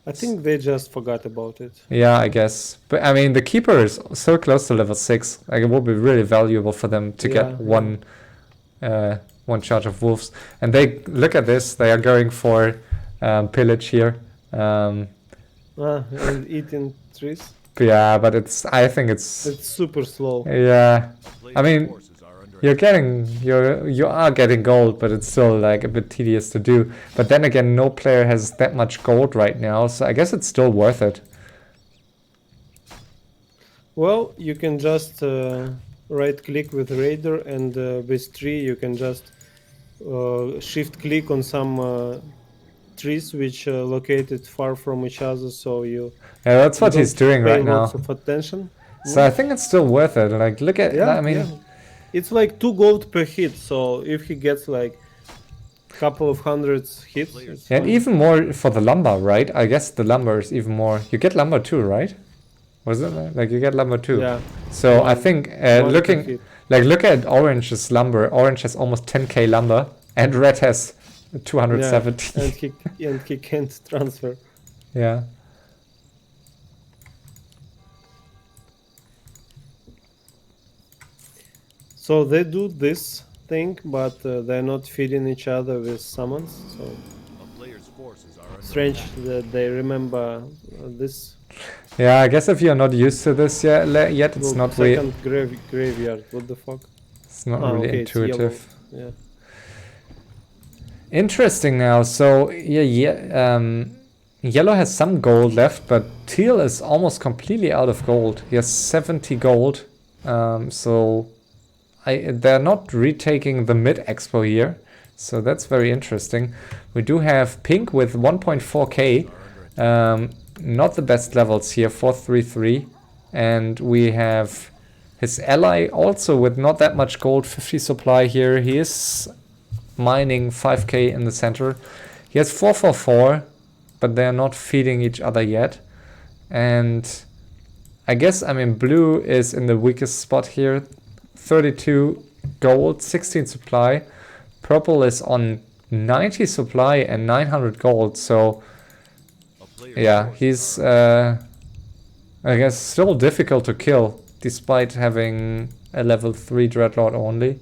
Speaker 2: I think they just forgot about it.
Speaker 1: Yeah, I guess. But I mean, the keeper is so close to level 6. Like, it would be really valuable for them to get one charge of wolves. And they look at this. They are going for pillage here.
Speaker 2: And eating trees.
Speaker 1: Yeah, but I think it's
Speaker 2: super slow.
Speaker 1: Yeah, I mean, you are getting gold, but it's still like a bit tedious to do. But then again, no player has that much gold right now, so I guess it's still worth it.
Speaker 2: Well, you can just right click with Raider, and with tree you can just shift click on some trees which are located far from each other, so you
Speaker 1: that's what he's doing right now.
Speaker 2: Lots of attention.
Speaker 1: So I think it's still worth it. Like, look at I mean,
Speaker 2: it's like 2 gold per hit, so if he gets like a couple of hundreds hits,
Speaker 1: and even more for the lumber, right? I guess the lumber is even more. You get lumber too, right? Was it like you get lumber too?
Speaker 2: Yeah.
Speaker 1: So I think look at orange's lumber. Orange has almost 10k lumber, and red has 270.
Speaker 2: Yeah, and he can't transfer.
Speaker 1: Yeah.
Speaker 2: So they do this thing, but they're not feeding each other with summons. So strange that they remember this.
Speaker 1: Yeah, I guess if you're not used to this yet, it's not really.
Speaker 2: Graveyard. What the fuck?
Speaker 1: It's not really intuitive.
Speaker 2: Yeah.
Speaker 1: Interesting now. So yellow has some gold left, but teal is almost completely out of gold. He has 70 gold. So they're not retaking the mid expo here. So that's very interesting. We do have pink with 1.4k. Not the best levels here, 433. And we have his ally also with not that much gold, 50 supply here. He is mining 5k in the center. He has 444, but they're not feeding each other yet. And I guess, I mean, blue is in the weakest spot here. 32 gold, 16 supply. Purple is on 90 supply and 900 gold. So yeah, he's I guess still difficult to kill despite having a level 3 Dreadlord only.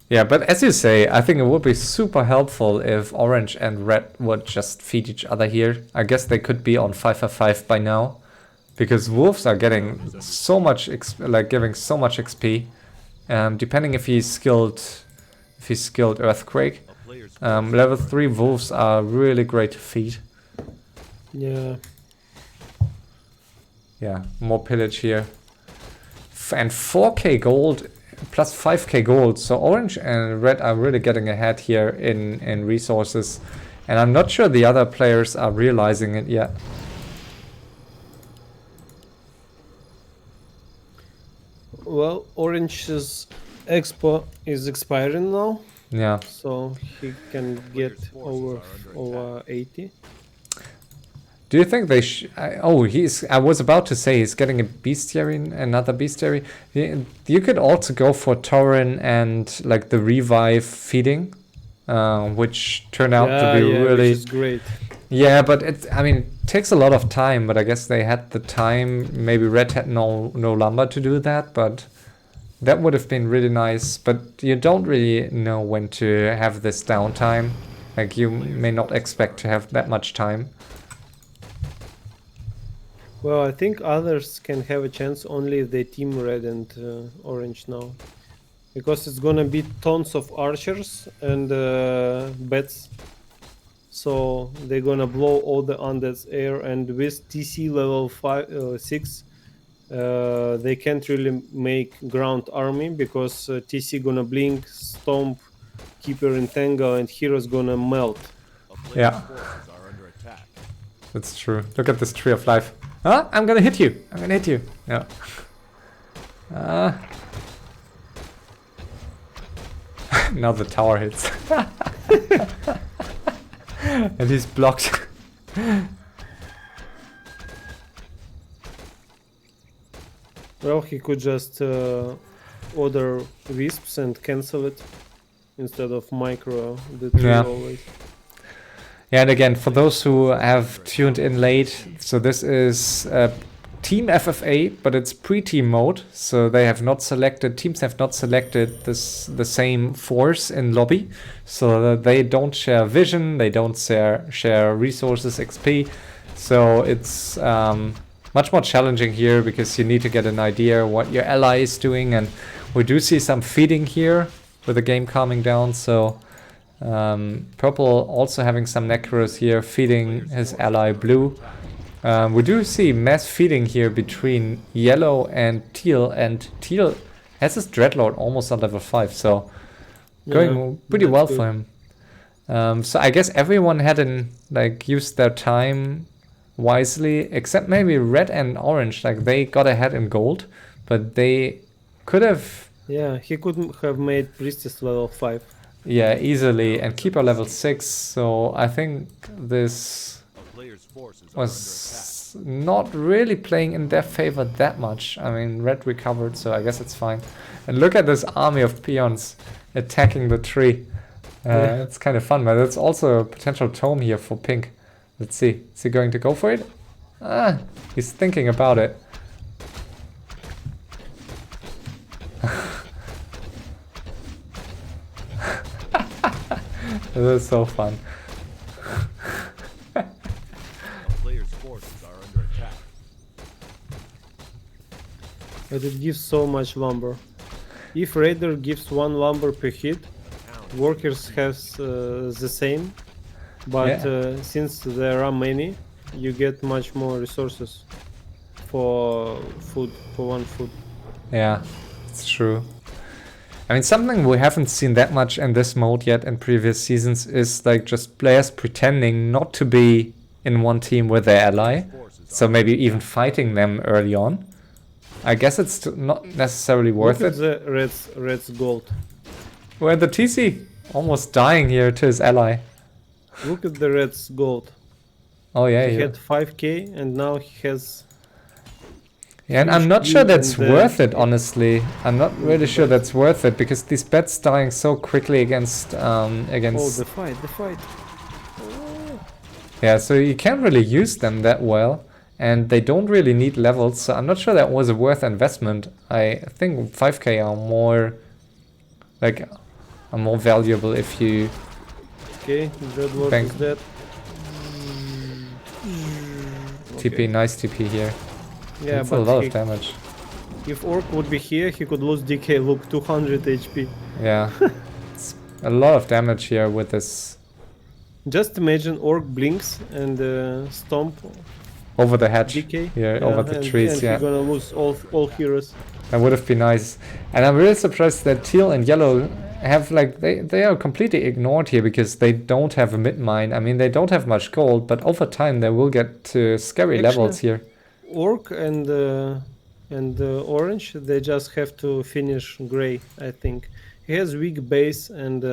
Speaker 1: Yeah, but as you say, I think it would be super helpful if orange and red would just feed each other here. I guess they could be on 5/5 by now, because wolves are getting so much, giving so much XP. Depending if he's skilled Earthquake. Level 3 wolves are really great to feed.
Speaker 2: Yeah.
Speaker 1: Yeah, more pillage here. And 4k gold plus 5k gold. So orange and red are really getting ahead here in resources. And I'm not sure the other players are realizing it yet.
Speaker 2: Well, orange's expo is expiring now.
Speaker 1: Yeah.
Speaker 2: So he can get over 80.
Speaker 1: Do you think they I was about to say he's getting a bestiary, another bestiary. You could also go for Tauren and like the revive feeding, which turned out to be really
Speaker 2: which is great.
Speaker 1: Yeah, but it takes a lot of time, but I guess they had the time. Maybe Red had no lumber to do that, but that would have been really nice. But you don't really know when to have this downtime. Like, you may not expect to have that much time.
Speaker 2: Well, I think others can have a chance only if they team red and orange now. Because it's gonna be tons of archers and bats. So they're gonna blow all the undead's air, and with TC level 6, they can't really make ground army because TC gonna blink, stomp, keeper entangle, and hero's gonna melt.
Speaker 1: Yeah, that's true. Look at this tree of life. Huh? I'm gonna hit you. I'm gonna hit you. Yeah. Now the tower hits. And he's blocked.
Speaker 2: Well, he could just order wisps and cancel it instead of micro the tree always.
Speaker 1: Yeah, and again, for those who have tuned in late, so this is Team FFA, but it's pre-team mode. So they have not selected, teams have not selected the same force in lobby. So they don't share vision, they don't share resources, XP. So it's much more challenging here because you need to get an idea what your ally is doing. And we do see some feeding here with the game calming down. So Purple also having some necros here, feeding his ally Blue. We do see mass feeding here between Yellow and Teal has his Dreadlord almost on level 5, so going pretty well for him. So I guess everyone hadn't used their time wisely, except maybe Red and Orange. Like they got ahead in gold, but they could have.
Speaker 2: Yeah, he could have made Priestess level 5.
Speaker 1: Yeah, easily, and Keeper level 6. So I think this was not really playing in their favor that much. I mean, Red recovered, so I guess it's fine. And look at this army of peons attacking the tree. It's kind of fun, but it's also a potential tome here for Pink. Let's see. Is he going to go for it? He's thinking about it. This is so fun.
Speaker 3: Players' forces are under attack.
Speaker 2: But it gives so much lumber. If Raider gives 1 lumber per hit, Workers has the same, but since there are many, you get much more resources for food, for 1 food.
Speaker 1: Yeah, it's true. I mean, something we haven't seen that much in this mode yet in previous seasons is like just players pretending not to be in one team with their ally. So maybe even fighting them early on. I guess it's not necessarily worth it.
Speaker 2: Look at the red's gold.
Speaker 1: Where the TC almost dying here to his ally.
Speaker 2: Look at the red's gold.
Speaker 1: Oh yeah,
Speaker 2: he had 5k and now he has.
Speaker 1: Yeah, and I'm not sure that's worth it, honestly. I'm not really sure that's worth it because these bets dying so quickly against
Speaker 2: Oh, the fight. Oh.
Speaker 1: Yeah, so you can't really use them that well, and they don't really need levels. So I'm not sure that was a worth investment. I think 5k are more more valuable if you.
Speaker 2: Okay, that was dead.
Speaker 1: TP, nice TP here.
Speaker 2: Yeah,
Speaker 1: that's
Speaker 2: but
Speaker 1: a lot of damage.
Speaker 2: If Orc would be here, he could lose DK. Look, 200 HP.
Speaker 1: Yeah, it's a lot of damage here with this.
Speaker 2: Just imagine Orc blinks and stomp
Speaker 1: over the hedge
Speaker 2: DK.
Speaker 1: Here, over the trees.
Speaker 2: And
Speaker 1: yeah,
Speaker 2: you're gonna lose all heroes.
Speaker 1: That would have been nice. And I'm really surprised that Teal and Yellow have they are completely ignored here because they don't have a mid mine. I mean, they don't have much gold, but over time they will get to scary levels here.
Speaker 2: Orc and Orange, they just have to finish Gray, I think. He has weak base and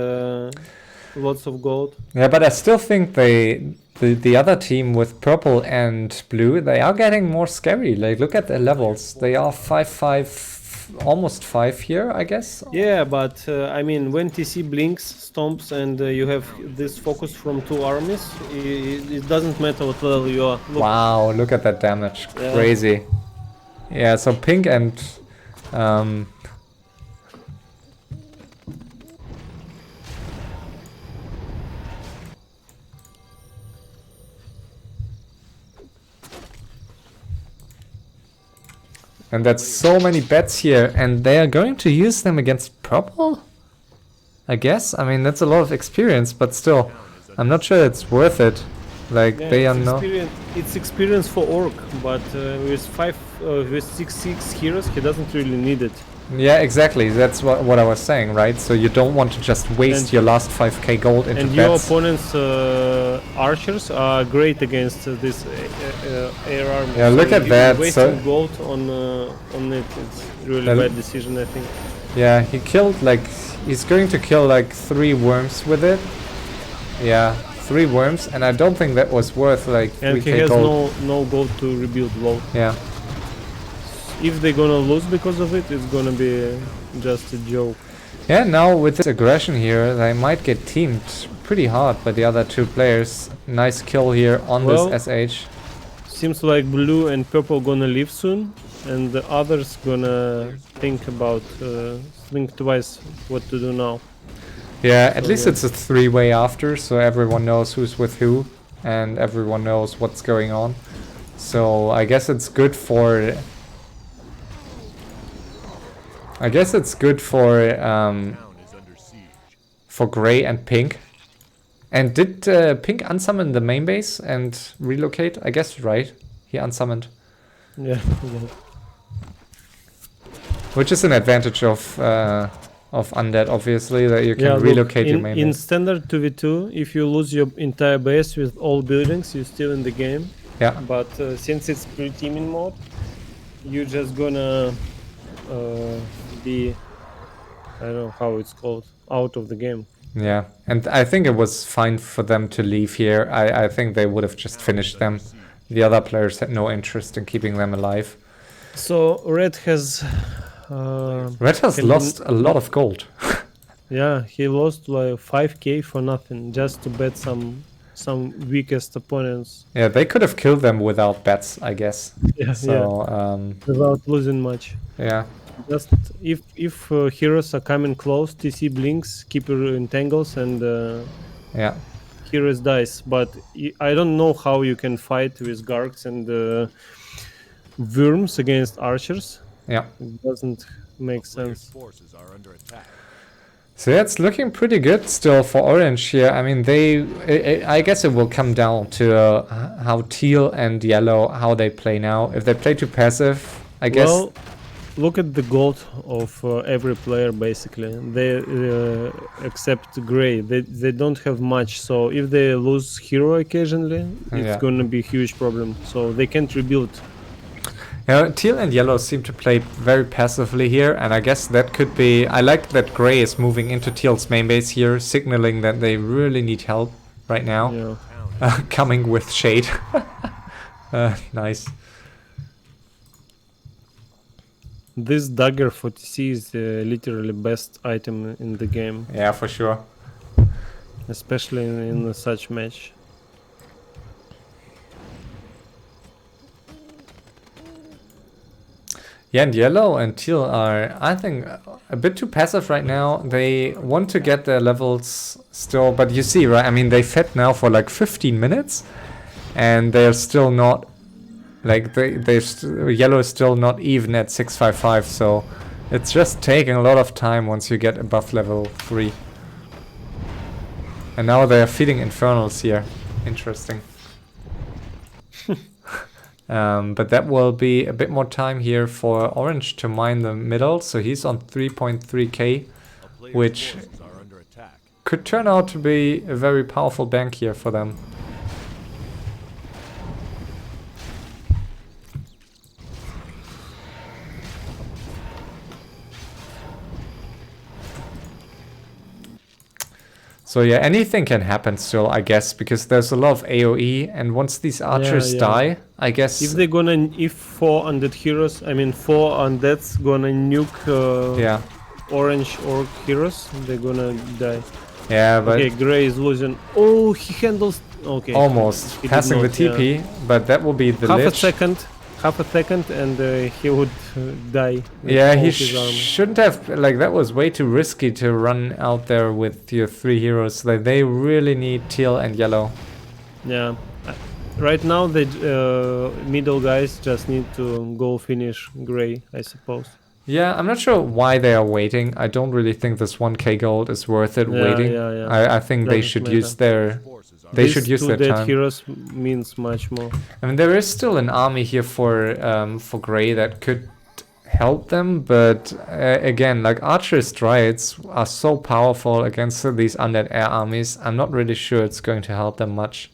Speaker 2: lots of gold.
Speaker 1: Yeah, but I still think the other team with Purple and Blue, they are getting more scary. Like, look at the levels. They are 5-5, almost 5 here, I guess.
Speaker 2: Yeah, but I mean, when TC blinks, stomps, and you have this focus from 2 armies, it doesn't matter what level you are.
Speaker 1: Look. Wow, look at that damage. Yeah. Crazy. Yeah, so Pink and and that's so many bets here, and they are going to use them against Purple? I guess. I mean, that's a lot of experience, but still, I'm not sure it's worth it. Like
Speaker 2: Yeah,
Speaker 1: they are
Speaker 2: it's
Speaker 1: not.
Speaker 2: It's experience for Orc, but with 6 heroes, he doesn't really need it.
Speaker 1: Yeah, exactly. That's what I was saying, right? So you don't want to just waste your last 5k gold into
Speaker 2: And your
Speaker 1: bets.
Speaker 2: opponent's archers are great against this air armor.
Speaker 1: Yeah, look at that.
Speaker 2: Wasting
Speaker 1: So
Speaker 2: gold on it, it's really bad decision, I think.
Speaker 1: yeah, he killed like he's going to kill like 3 worms with it. Yeah, 3 worms, and I don't think that was worth like 3k
Speaker 2: And he has
Speaker 1: gold.
Speaker 2: no gold to rebuild low.
Speaker 1: Yeah.
Speaker 2: If they're gonna lose because of it, it's gonna be just a joke.
Speaker 1: Yeah, now with this aggression here, they might get teamed pretty hard by the other 2 players. Nice kill here on this SH.
Speaker 2: Seems like blue and purple gonna leave soon, and the others gonna think twice what to do now.
Speaker 1: Yeah, at least it's a 3-way after, so everyone knows who's with who, and everyone knows what's going on. So I guess it's good for... for Grey and Pink. And did Pink unsummon the main base and relocate? I guess, right? He unsummoned.
Speaker 2: Yeah.
Speaker 1: Which is an advantage of Undead, obviously, that you can relocate your main
Speaker 2: in
Speaker 1: base.
Speaker 2: standard 2v2, if you lose your entire base with all buildings, you're still in the game.
Speaker 1: Yeah.
Speaker 2: But since it's pre-teaming mode, you're just gonna be, I don't know how it's called, out of the game.
Speaker 1: Yeah, and I think it was fine for them to leave here. I think they would have just finished them. The other players had no interest in keeping them alive.
Speaker 2: So Red has
Speaker 1: lost a lot of gold.
Speaker 2: Yeah, he lost like 5k for nothing, just to bet some weakest opponents.
Speaker 1: Yeah, they could have killed them without bets, I guess.
Speaker 2: Yeah,
Speaker 1: so,
Speaker 2: without losing much.
Speaker 1: Yeah.
Speaker 2: Just if heroes are coming close, TC blinks, keeper entangles, and
Speaker 1: yeah,
Speaker 2: heroes dies. But I don't know how you can fight with Gargs and Worms against archers.
Speaker 1: Yeah,
Speaker 2: it doesn't make sense.
Speaker 1: So yeah, it's looking pretty good still for Orange here. I mean, I guess it will come down to how Teal and Yellow, how they play now. If they play too passive, I guess...
Speaker 2: Well, look at the gold of every player, basically. They except Grey. They don't have much, so if they lose hero occasionally, it's gonna be a huge problem. So they can't rebuild.
Speaker 1: Yeah, Teal and Yellow seem to play very passively here, and I guess that could be... I like that Grey is moving into Teal's main base here, signaling that they really need help right now. Yeah. Coming with shade. Nice.
Speaker 2: This dagger for TC is literally best item in the game.
Speaker 1: Yeah, for sure.
Speaker 2: Especially in such match.
Speaker 1: Yeah, and Yellow and Teal are, I think, a bit too passive right now. They want to get their levels still, but you see, right? I mean, they fed now for like 15 minutes, and they're still not, like, Yellow is still not even at 655, so it's just taking a lot of time once you get above level 3. And now they're feeding Infernals here. Interesting. But that will be a bit more time here for Orange to mine the middle. So he's on 3.3k, which could turn out to be a very powerful bank here for them. So yeah, anything can happen still, I guess, because there's a lot of AoE, and once these archers die, I guess...
Speaker 2: If they're gonna... If 4 undead heroes, I mean 4 undeads gonna nuke Orange Orc heroes, they're gonna die.
Speaker 1: Yeah, but...
Speaker 2: Okay, Grey is losing... Oh, he handles... Okay.
Speaker 1: Almost. Passing the TP, but that will be the Lich.
Speaker 2: Half a second and he would die.
Speaker 1: Yeah, he shouldn't have, like, that was way too risky to run out there with your 3 heroes. Like, they really need Teal and Yellow.
Speaker 2: Yeah. Right now the middle guys just need to go finish Grey, I suppose.
Speaker 1: Yeah, I'm not sure why they are waiting. I don't really think this 1k gold is worth it waiting. I think they should use their They should use their
Speaker 2: dead
Speaker 1: time.
Speaker 2: heroes means much more.
Speaker 1: I mean, there is still an army here for Grey that could help them, but again, like Archer's Dryads are so powerful against these undead air armies. I'm not really sure it's going to help them much.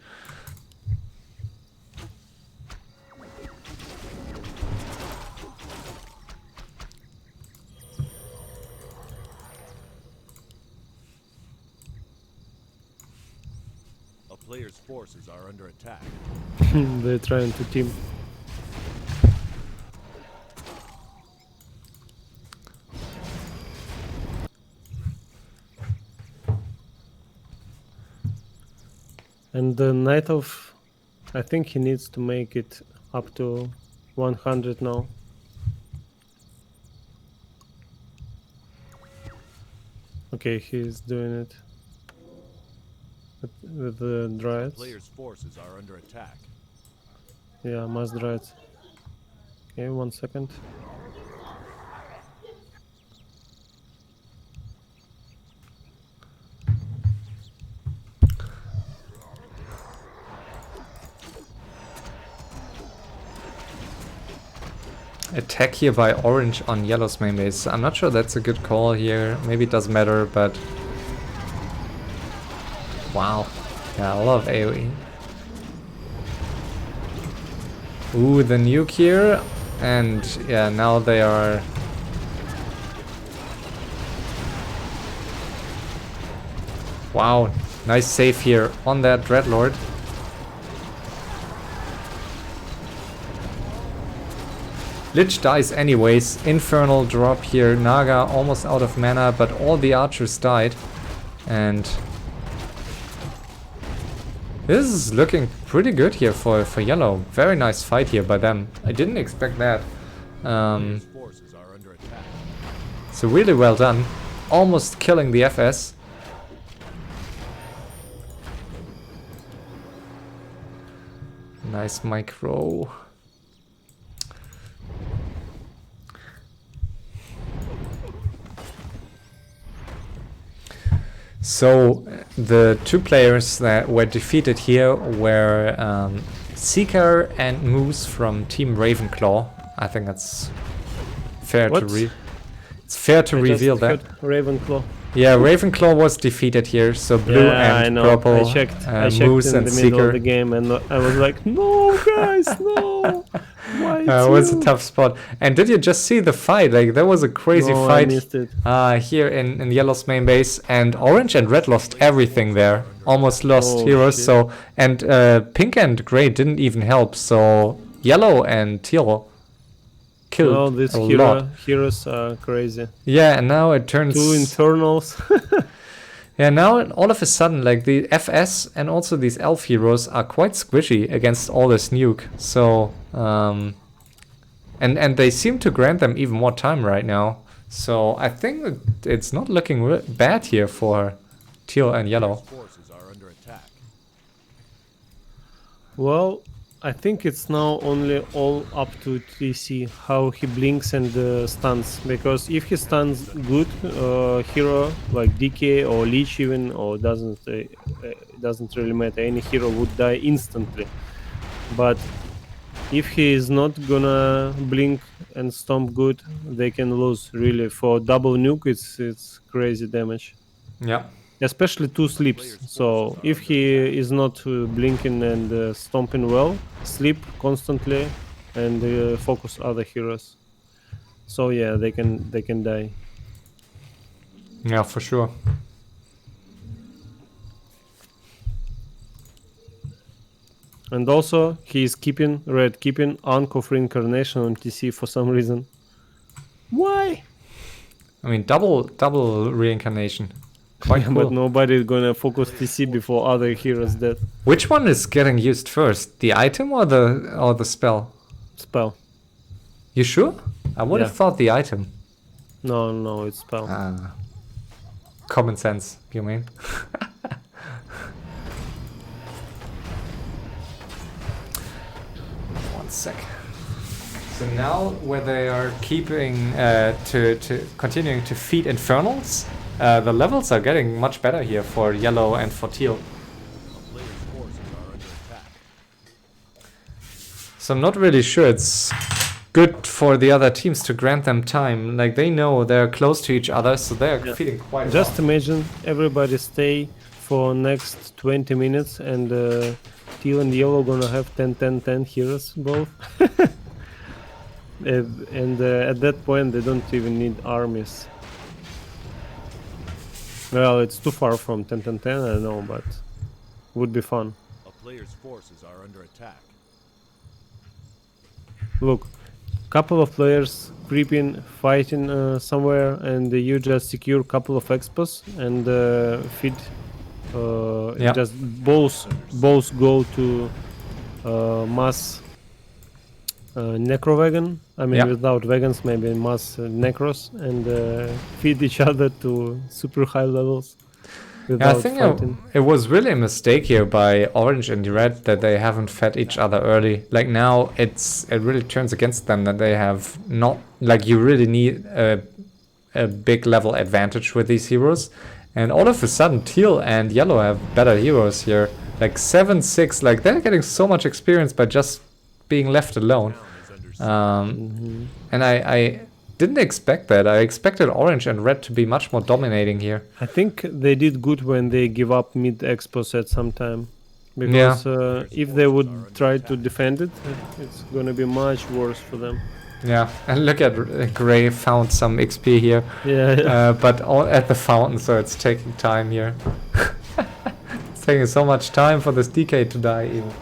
Speaker 3: A player's forces are under attack.
Speaker 2: They're trying to team. And the Knight of... I think he needs to make it up to 100 now. Okay, he's doing it. With the Dryads.
Speaker 3: Player's forces are under attack.
Speaker 2: Yeah, mass Dryads. Okay, 1 second.
Speaker 1: Attack here by orange on yellow's main base. I'm not sure that's a good call here. Maybe it doesn't matter, but... Wow. Yeah, I love AoE. Ooh, the nuke here. And yeah, now they are... Wow, nice save here on that Dreadlord. Lich dies anyways. Infernal drop here. Naga almost out of mana, but all the archers died. And this is looking pretty good here for yellow. Very nice fight here by them. I didn't expect that.
Speaker 3: Forces are under attack.
Speaker 1: So really well done. Almost killing the FS. Nice micro. So the two players that were defeated here were Seeker and M00se from Team Ravenclaw. I think that's fair to it's fair to reveal that.
Speaker 2: Ravenclaw.
Speaker 1: Yeah, Ravenclaw was defeated here, so blue and purple.
Speaker 2: I checked
Speaker 1: M00se
Speaker 2: in
Speaker 1: and
Speaker 2: the
Speaker 1: Seeker.
Speaker 2: middle of the game, and I was like, "No, guys, no! Why?"
Speaker 1: It was a tough spot. And did you just see the fight? Like there was a crazy
Speaker 2: No,
Speaker 1: fight
Speaker 2: I missed it.
Speaker 1: Here in yellow's main base, and orange and red lost everything there. Almost lost
Speaker 2: Oh,
Speaker 1: heroes.
Speaker 2: shit.
Speaker 1: So and pink and gray didn't even help. So yellow and teal killed
Speaker 2: No, these
Speaker 1: a lot.
Speaker 2: heroes are crazy.
Speaker 1: Yeah, and now it turns.
Speaker 2: 2 internals.
Speaker 1: Yeah, now all of a sudden, like the FS and also these elf heroes are quite squishy against all this nuke. So and they seem to grant them even more time right now. So I think that it's not looking bad here for teal and yellow.
Speaker 3: Forces are under attack.
Speaker 2: Well, I think it's now only all up to TC how he blinks and stuns. Because if he stuns good hero like DK or Leech even, or doesn't really matter, any hero would die instantly. But if he is not gonna blink and stomp good, they can lose really. For double nuke, it's crazy damage.
Speaker 1: Yeah.
Speaker 2: Especially 2 sleeps. So if he is not blinking and stomping well, sleep constantly and focus other heroes. So yeah, they can die.
Speaker 1: Yeah, for sure.
Speaker 2: And also he is keeping Ankh of Reincarnation on TC for some reason. Why?
Speaker 1: I mean, double reincarnation. Quite cool.
Speaker 2: But nobody is gonna focus TC before other heroes dead.
Speaker 1: Which one is getting used first, the item or the spell?
Speaker 2: Spell.
Speaker 1: You sure? I would have
Speaker 2: Yeah.
Speaker 1: thought the item.
Speaker 2: No, it's spell.
Speaker 1: Common sense, you mean? One sec. So now, where they are keeping to continuing to feed infernals, the levels are getting much better here for yellow and for teal.
Speaker 3: A player's
Speaker 1: So I'm not really sure it's good for the other teams to grant them time. Like, they know they're close to each other, so they're feeling quite
Speaker 2: Just
Speaker 1: well.
Speaker 2: imagine everybody stay for next 20 minutes and teal and yellow gonna have 10 heroes both. and at that point they don't even need armies. Well, it's too far from 10, I know, but would be fun.
Speaker 3: A player's forces are under attack.
Speaker 2: Look, couple of players creeping, fighting somewhere, and you just secure couple of expos and feed. Just both go to mass necro wagon. I mean, without wagons, maybe mass necros, and feed each other to super high levels.
Speaker 1: I think it was really a mistake here by Orange and Red that they haven't fed each other early. Like, now it really turns against them that they have not, like, you really need a big level advantage with these heroes. And all of a sudden Teal and Yellow have better heroes here. Like 7-6, like, they're getting so much experience by just being left alone. And I didn't expect that. I expected Orange and Red to be much more dominating here.
Speaker 2: I think they did good when they give up mid expos at some time. Because if they would try to defend it, it's gonna be much worse for them.
Speaker 1: Yeah, and look at Gray found some XP here. But all at the fountain, so it's taking time here. It's taking so much time for this DK to die even.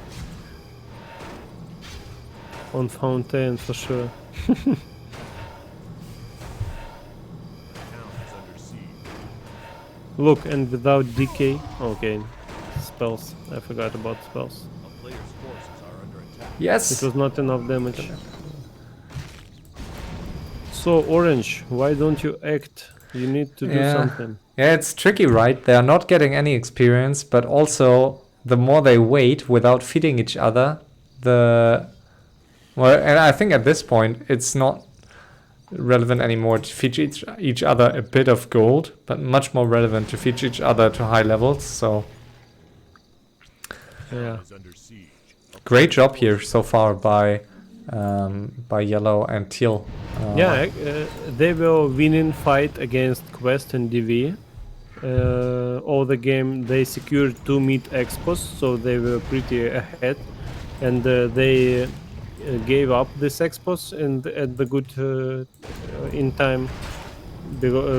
Speaker 2: On fountain for sure. Look, and without DK, okay, spells. I forgot about spells.
Speaker 1: Yes,
Speaker 2: it was not enough damage. So Orange, why don't you act? You need to do something.
Speaker 1: Yeah, it's tricky, right? They are not getting any experience, but also the more they wait without feeding each other, and I think at this point it's not relevant anymore to feed each other a bit of gold, but much more relevant to feed each other to high levels. So great job here so far by Yellow and Teal.
Speaker 2: They were winning fight against Qwest and DV. All the game they secured 2 mid expos, so they were pretty ahead, and they gave up this expos and at the good in time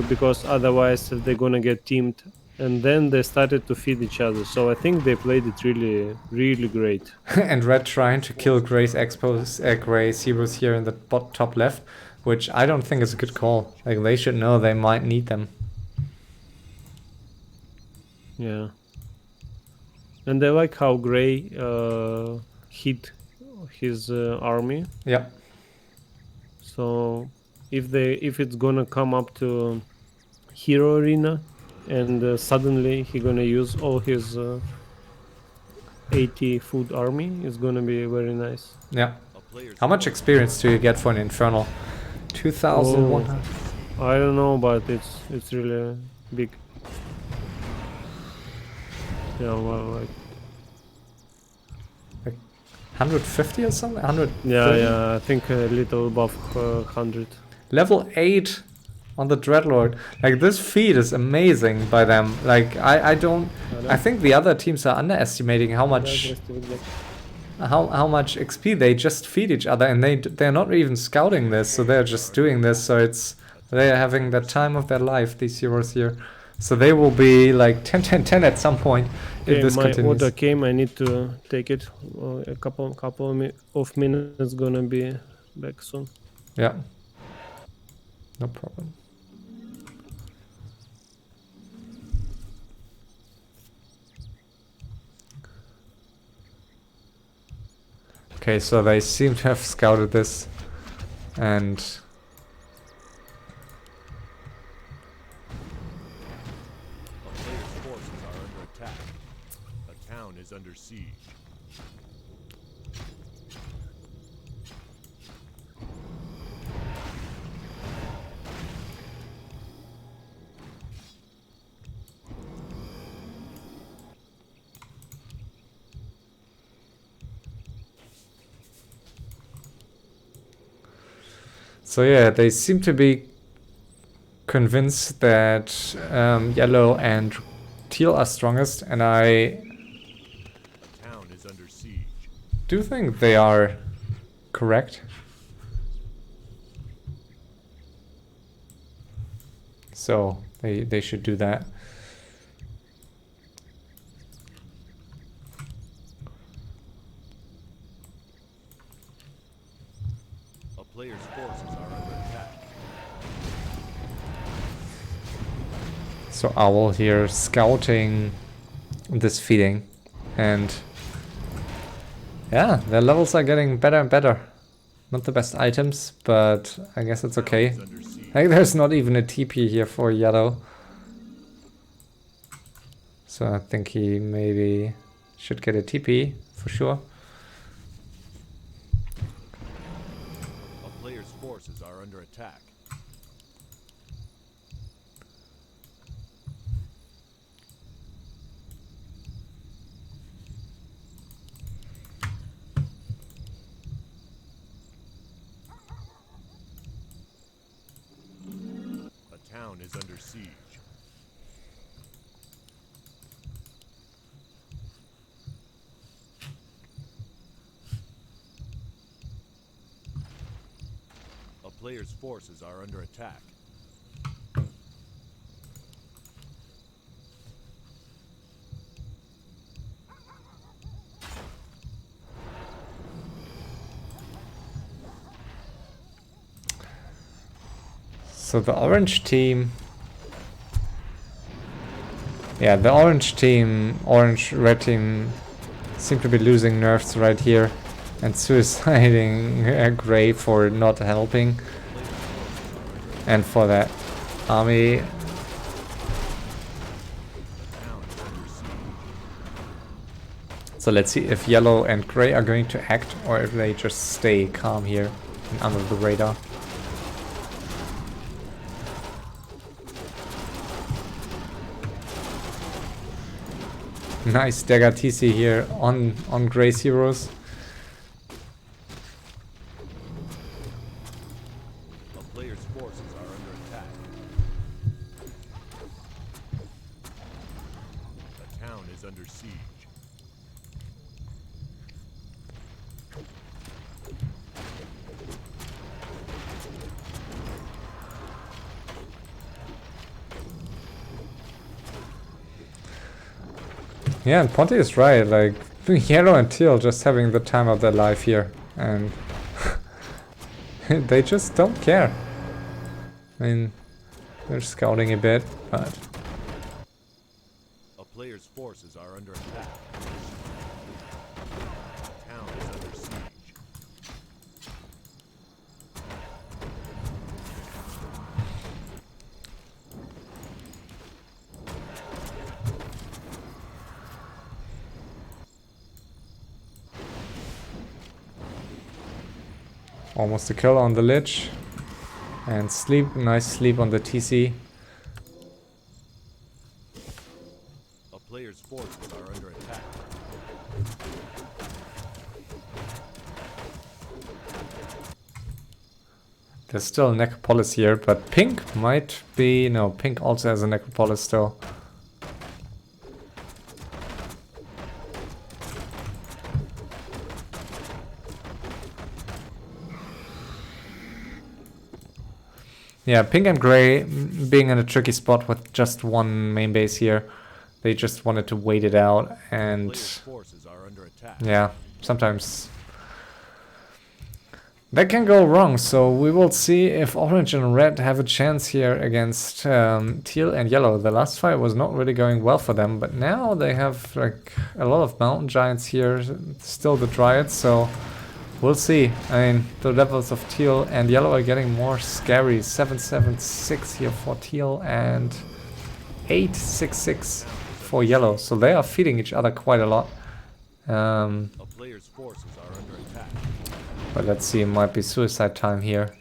Speaker 2: because otherwise they're gonna get teamed, and then they started to feed each other. So I think they played it really, really great.
Speaker 1: And Red trying to kill Gray's expos, Gray's heroes here in the top left, which I don't think is a good call. Like, they should know they might need them.
Speaker 2: Yeah. And I like how Gray hit his army.
Speaker 1: Yeah.
Speaker 2: So if it's gonna come up to hero arena and suddenly he gonna use all his 80 food army, it's gonna be very nice.
Speaker 1: Yeah. How much experience do you get for an Infernal? 2,100?
Speaker 2: I don't know, but it's really big. Yeah, well, like
Speaker 1: 150 or something? 100?
Speaker 2: Yeah, I think a little above 100.
Speaker 1: Level 8 on the Dreadlord. Like, this feat is amazing by them. Like, I think the other teams are underestimating how much how much XP they just feed each other, and they're not even scouting this, so they're just doing this, so they're having the time of their life, these heroes here. So they will be like 10-10-10 at some point if this continues.
Speaker 2: My order came, I need to take it. A couple of minutes, gonna be back soon.
Speaker 1: Yeah. No problem. Okay, so they seem to have scouted this, and
Speaker 3: under siege.
Speaker 1: So yeah, they seem to be convinced that yellow and teal are strongest, and I
Speaker 3: Town is under siege.
Speaker 1: do think they are correct. So they should do that.
Speaker 3: A player's forces are under attack.
Speaker 1: So Owl here scouting this feeding, and yeah, their levels are getting better and better. Not the best items, but I guess it's okay. Like, there's not even a TP here for yellow. So I think he maybe should get a TP for sure.
Speaker 3: A player's forces are under attack. A town is under siege. A player's forces are under attack.
Speaker 1: So the orange team, yeah, the orange team, red team seem to be losing nerfs right here and suiciding Gray for not helping, and for that army. So let's see if yellow and gray are going to act, or if they just stay calm here and under the radar. Nice dagger TC here on Gray's heroes.
Speaker 3: A player's forces are under attack. A town is under siege.
Speaker 1: Yeah, and Ponte is right, like, yellow and teal just having the time of their life here, and they just don't care. I mean, they're scouting a bit, but...
Speaker 3: A player's forces are under attack. A town is under siege.
Speaker 1: Almost a kill on the Lich. And sleep, nice sleep on the TC.
Speaker 3: A player's forces are under attack.
Speaker 1: There's still a Necropolis here, but pink might be... No, pink also has a Necropolis still. Yeah, pink and gray being in a tricky spot with just one main base here. They just wanted to wait it out, and
Speaker 3: Forces are under attack.
Speaker 1: yeah, sometimes that can go wrong. So we will see if orange and red have a chance here against teal and yellow. The last fight was not really going well for them, but now they have like a lot of mountain giants here, still the dryads, so we'll see. I mean, the levels of teal and yellow are getting more scary. 776 here for teal and 866 for yellow. So they are feeding each other quite a lot.
Speaker 3: A player's forces are under attack.
Speaker 1: But let's see, it might be suicide time here.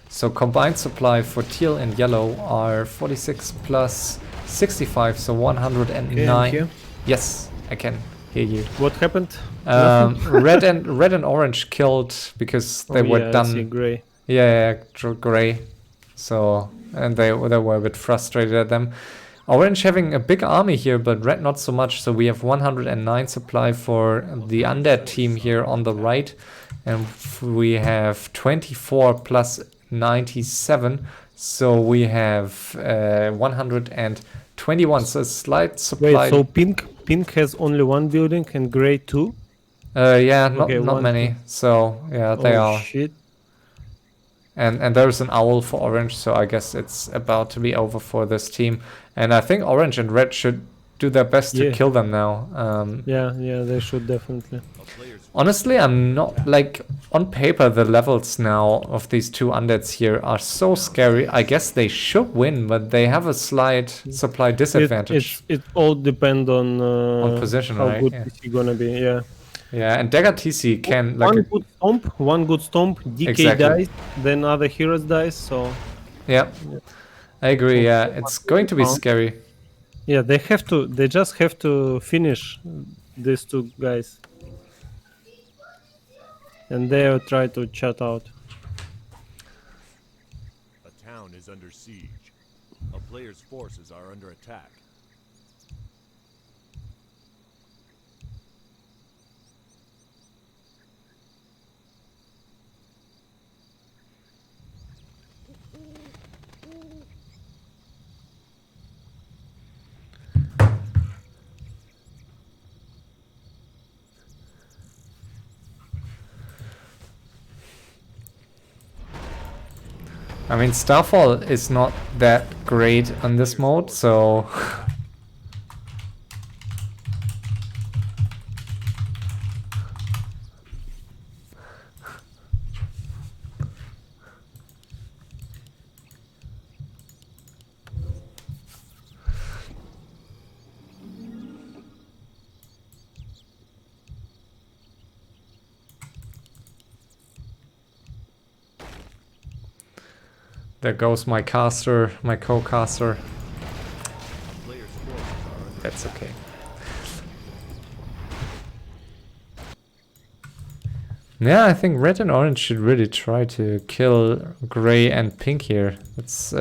Speaker 1: So combined supply for teal and yellow are 46 plus 65, so 109.
Speaker 2: Okay,
Speaker 1: Yes, I can hear you.
Speaker 2: what happened?
Speaker 1: Red and orange killed because they were
Speaker 2: I see
Speaker 1: done.
Speaker 2: gray.
Speaker 1: Yeah, gray. So, and they were a bit frustrated at them. Orange having a big army here, but red not so much. So we have 109 supply for the undead team here on the right. And we have 24 plus 97. So we have 121. So a slight supply.
Speaker 2: Wait, so pink has only one building and gray 2?
Speaker 1: Yeah, not
Speaker 2: Okay,
Speaker 1: many. So yeah, they are.
Speaker 2: Shit.
Speaker 1: And there's an owl for orange, so I guess it's about to be over for this team. And I think orange and red should do their best to kill them now.
Speaker 2: Yeah, they should definitely.
Speaker 1: Honestly, I'm not, like, on paper, the levels now of these two undeads here are so scary. I guess they should win, but they have a slight supply disadvantage.
Speaker 2: It all depends on
Speaker 1: position,
Speaker 2: how
Speaker 1: right?
Speaker 2: good is gonna be, yeah.
Speaker 1: Yeah, and Dagger TC can, like...
Speaker 2: One good stomp, DK dies, then other heroes dies, so...
Speaker 1: Yeah, I agree, yeah, it's going to be scary.
Speaker 2: Yeah, they just have to finish these two guys. And they'll try to shut out.
Speaker 3: A town is under siege. A player's forces are under attack.
Speaker 1: I mean, Starfall is not that great on this mode, so... There goes my caster, my co-caster. That's okay. Yeah, I think red and orange should really try to kill gray and pink here. It's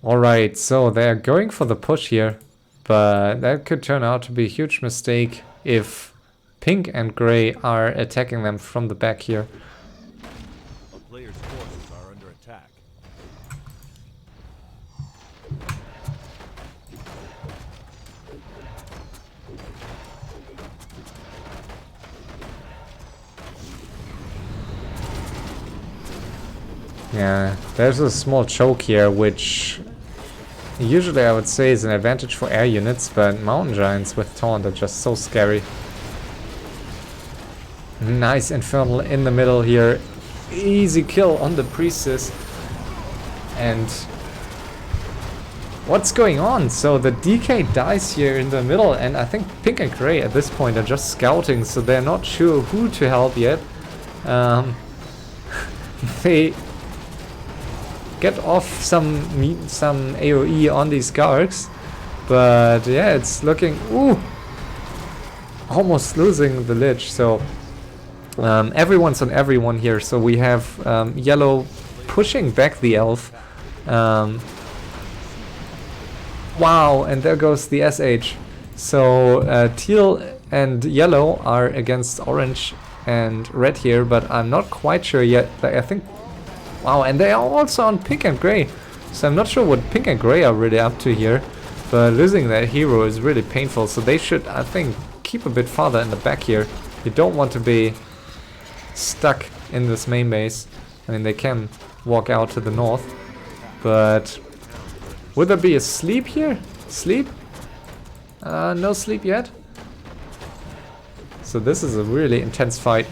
Speaker 1: Alright, so they're going for the push here, but that could turn out to be a huge mistake if pink and gray are attacking them from the back here.
Speaker 3: A player's forces are under attack.
Speaker 1: Yeah, there's a small choke here, which usually I would say is an advantage for air units, but mountain giants with taunt are just so scary. Nice infernal in the middle here. Easy kill on the priestess. And what's going on? So the DK dies here in the middle, and I think pink and gray at this point are just scouting, so they're not sure who to help yet. They get off some AoE on these Gargs, but yeah, it's looking almost losing the Lich. So everyone's on everyone here. So we have yellow pushing back the elf. Wow, and there goes the SH. So teal and yellow are against orange and red here, but I'm not quite sure yet. I think. Wow, and they are also on pink and gray. So I'm not sure what pink and gray are really up to here. But losing that hero is really painful. So they should, I think, keep a bit farther in the back here. You don't want to be stuck in this main base. I mean, they can walk out to the north. But would there be a sleep here? Sleep? No sleep yet. So this is a really intense fight.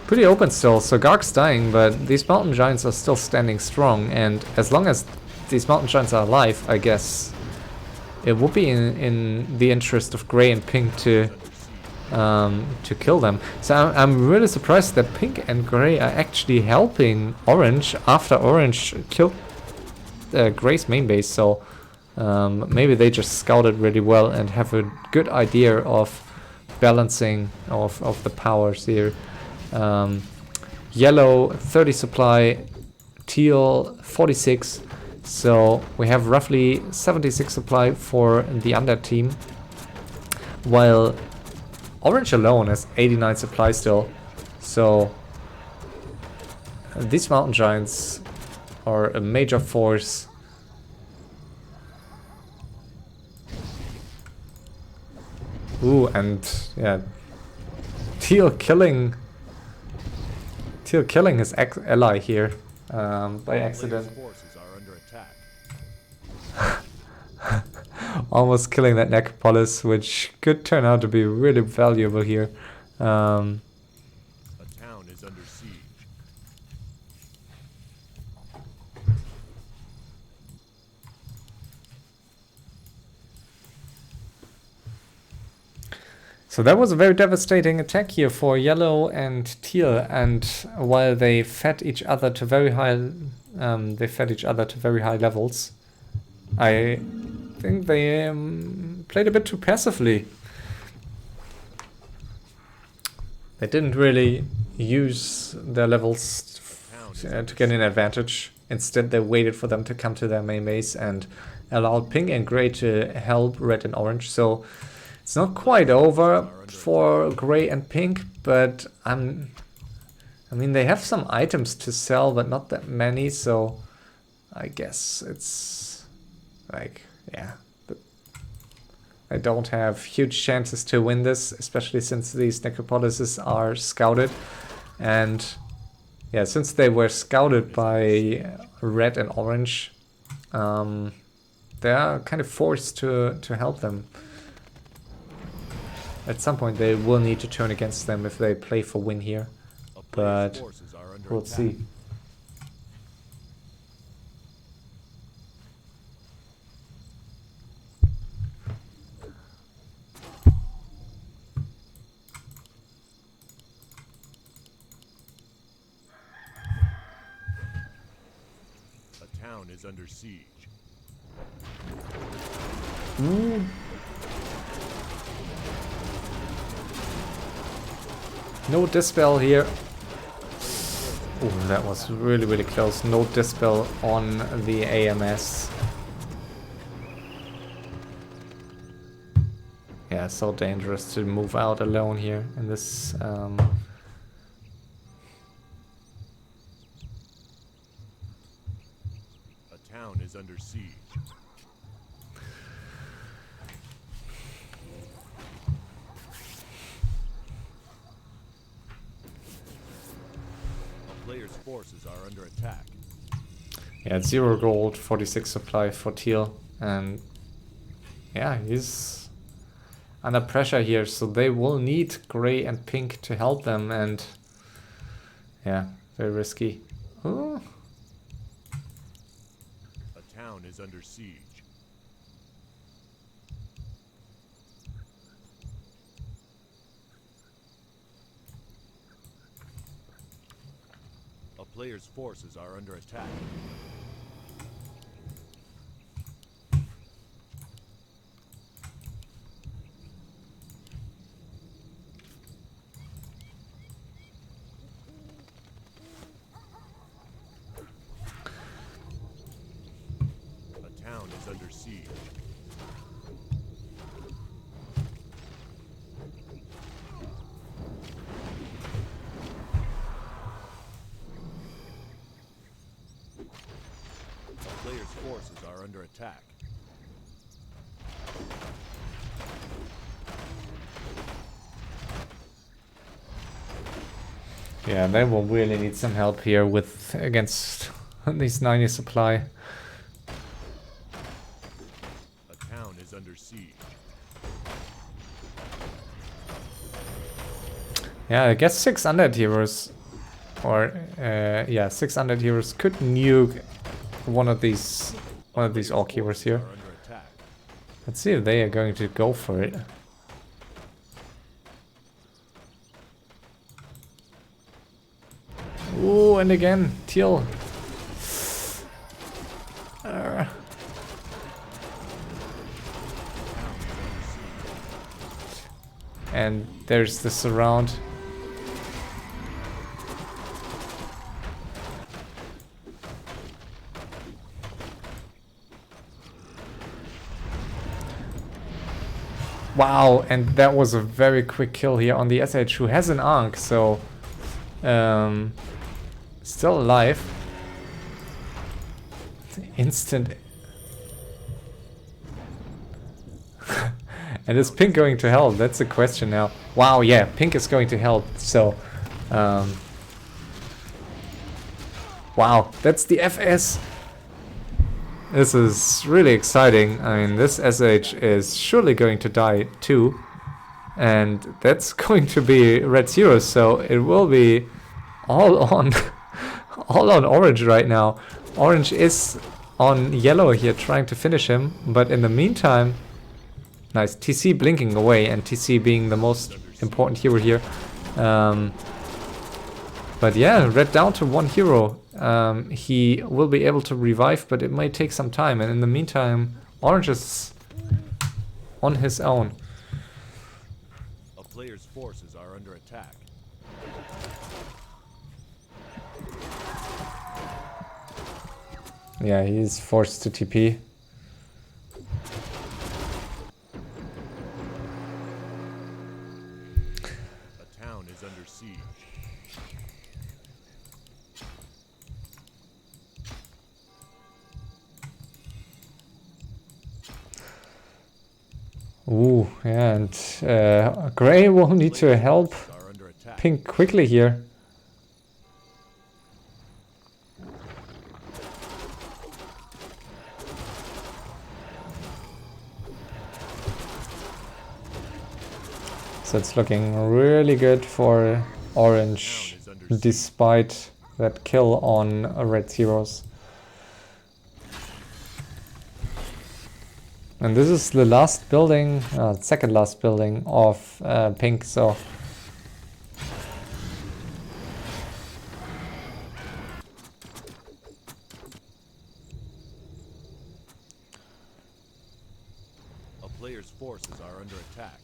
Speaker 1: Pretty open still, so Garg's dying, but these mountain giants are still standing strong, and as long as these mountain giants are alive, I guess it would be in the interest of gray and pink to to kill them. So I'm really surprised that pink and gray are actually helping orange after orange killed gray's main base. So maybe they just scouted really well and have a good idea of balancing of the powers here. Yellow 30 supply, teal 46. So we have roughly 76 supply for the under team, while orange alone has 89 supply still. So these mountain giants are a major force. Ooh, and yeah, teal killing his ally here by accident. Almost killing that necropolis, which could turn out to be really valuable here.
Speaker 3: A town is under siege.
Speaker 1: So that was a very devastating attack here for yellow and teal, and while they fed each other to very high, levels, I think they played a bit too passively. They didn't really use their levels to get an advantage. Instead, they waited for them to come to their main base and allowed pink and gray to help red and orange. So it's not quite over for gray and pink, but I mean, they have some items to sell, but not that many. So I guess it's like, yeah, I don't have huge chances to win this, especially since these necropolises are scouted. And yeah, since they were scouted by red and orange, they are kind of forced to help them. At some point they will need to turn against them if they play for win here, but we'll see.
Speaker 3: A town is under siege.
Speaker 1: No dispel here. Oh, that was really, really close. No dispel on the AMS. Yeah, so dangerous to move out alone here in this.
Speaker 3: A town is under siege. Player's forces are under attack.
Speaker 1: Yeah, it's 0 gold, 46 supply for teal, and yeah, he's under pressure here, so they will need gray and pink to help them, and yeah, very risky. Ooh.
Speaker 3: A town is under siege. A player's forces are under attack. A town is under siege. Player's forces are under attack.
Speaker 1: Yeah, they will really need some help here with against these 90 supply.
Speaker 3: A town is under siege.
Speaker 1: Yeah, I guess 6 undead heroes, or yeah, 6 undead heroes could nuke one of these orc heroes here. Let's see if they are going to go for it. Ooh, and again, teal. And there's the surround. Wow, and that was a very quick kill here on the SH, who has an Ankh, so still alive. Instant. And is Pink going to help? That's the question now. Wow, yeah, Pink is going to help, so wow, that's the FS. This is really exciting. I mean, this SH is surely going to die too. And that's going to be Red Zero, so it will be all on all on Orange right now. Orange is on yellow here trying to finish him, but in the meantime, nice. TC blinking away, and TC being the most important hero here. But yeah, red down to 1 hero. He will be able to revive, but it may take some time. And in the meantime, Orange is on his own.
Speaker 3: A player's forces are under attack.
Speaker 1: Yeah, he's forced to TP.
Speaker 3: A town is under siege.
Speaker 1: Ooh, yeah, and Gray will need to help Pink quickly here. So it's looking really good for Orange, despite that kill on Red Zeros. And this is the last building, second last building of Pink, so
Speaker 3: a player's forces are under attack.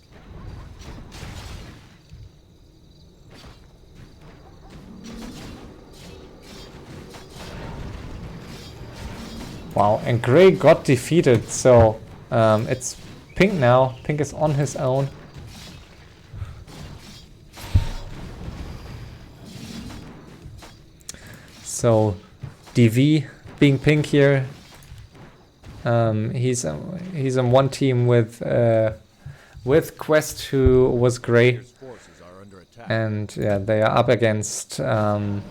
Speaker 1: wow, and Gray got defeated, so it's Pink now. Pink is on his own. So DV being Pink here. He's on one team with Qwest, who was Gray, and yeah, they are up against the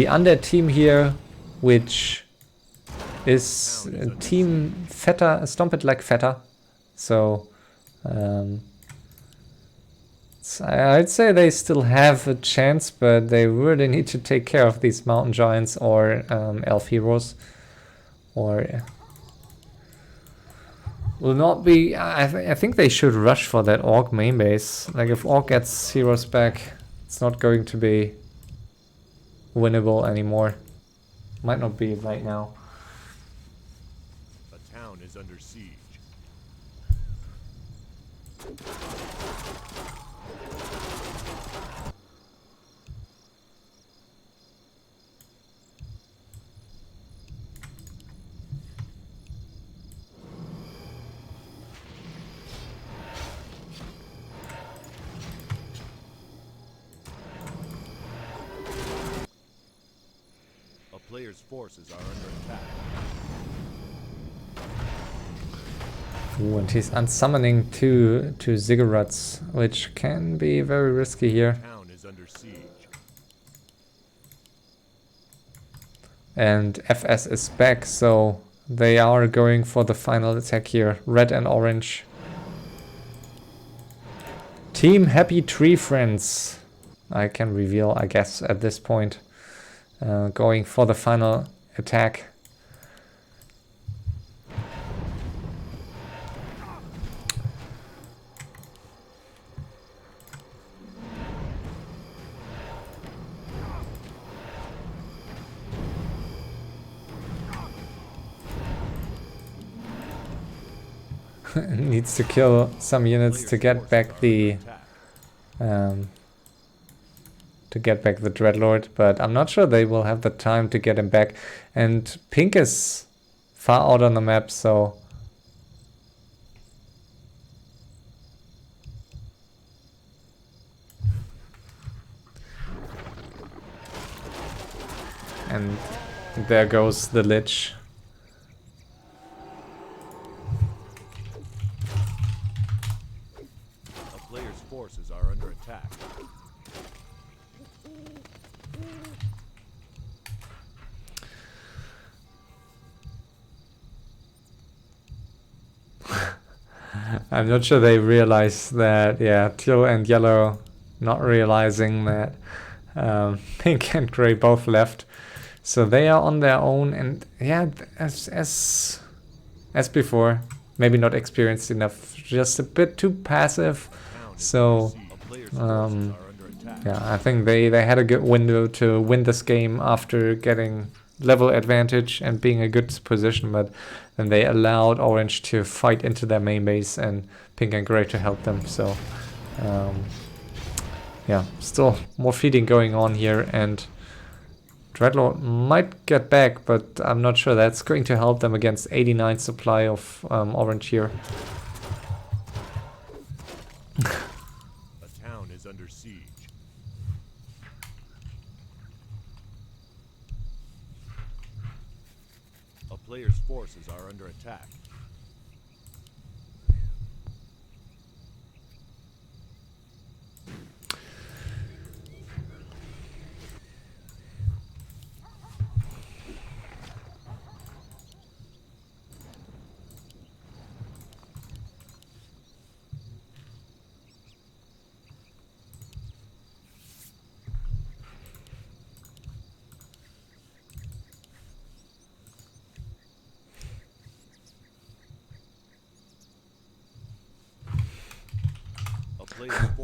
Speaker 1: under team here, which is Team Feta, Stomp It Like Feta. So I'd say they still have a chance, but they really need to take care of these Mountain Giants or Elf Heroes. Or will not be. I think they should rush for that Orc main base. Like if Orc gets heroes back, it's not going to be winnable anymore. Might not be right now.
Speaker 3: A town is under siege. Player's forces are under attack.
Speaker 1: Ooh, and he's unsummoning two ziggurats, which can be very risky here.
Speaker 3: Town is under siege.
Speaker 1: And FS is back, so they are going for the final attack here. Red and orange. Team Happy Tree Friends. I can reveal, I guess, at this point. Going for the final attack. needs to kill some units to get back the Dreadlord, but I'm not sure they will have the time to get him back. And pink is far out on the map, so and there goes the Lich.
Speaker 3: A player's forces are under attack.
Speaker 1: I'm not sure they realize that, yeah, teal and yellow not realizing that pink and gray both left. So they are on their own, and yeah, as before, maybe not experienced enough, just a bit too passive. So yeah, I think they had a good window to win this game after getting level advantage and being a good position, but then they allowed orange to fight into their main base and pink and gray to help them. So yeah, still more feeding going on here, and Dreadlord might get back, but I'm not sure that's going to help them against 89 supply of orange here.
Speaker 3: A town is under siege. A player's forces are under attack.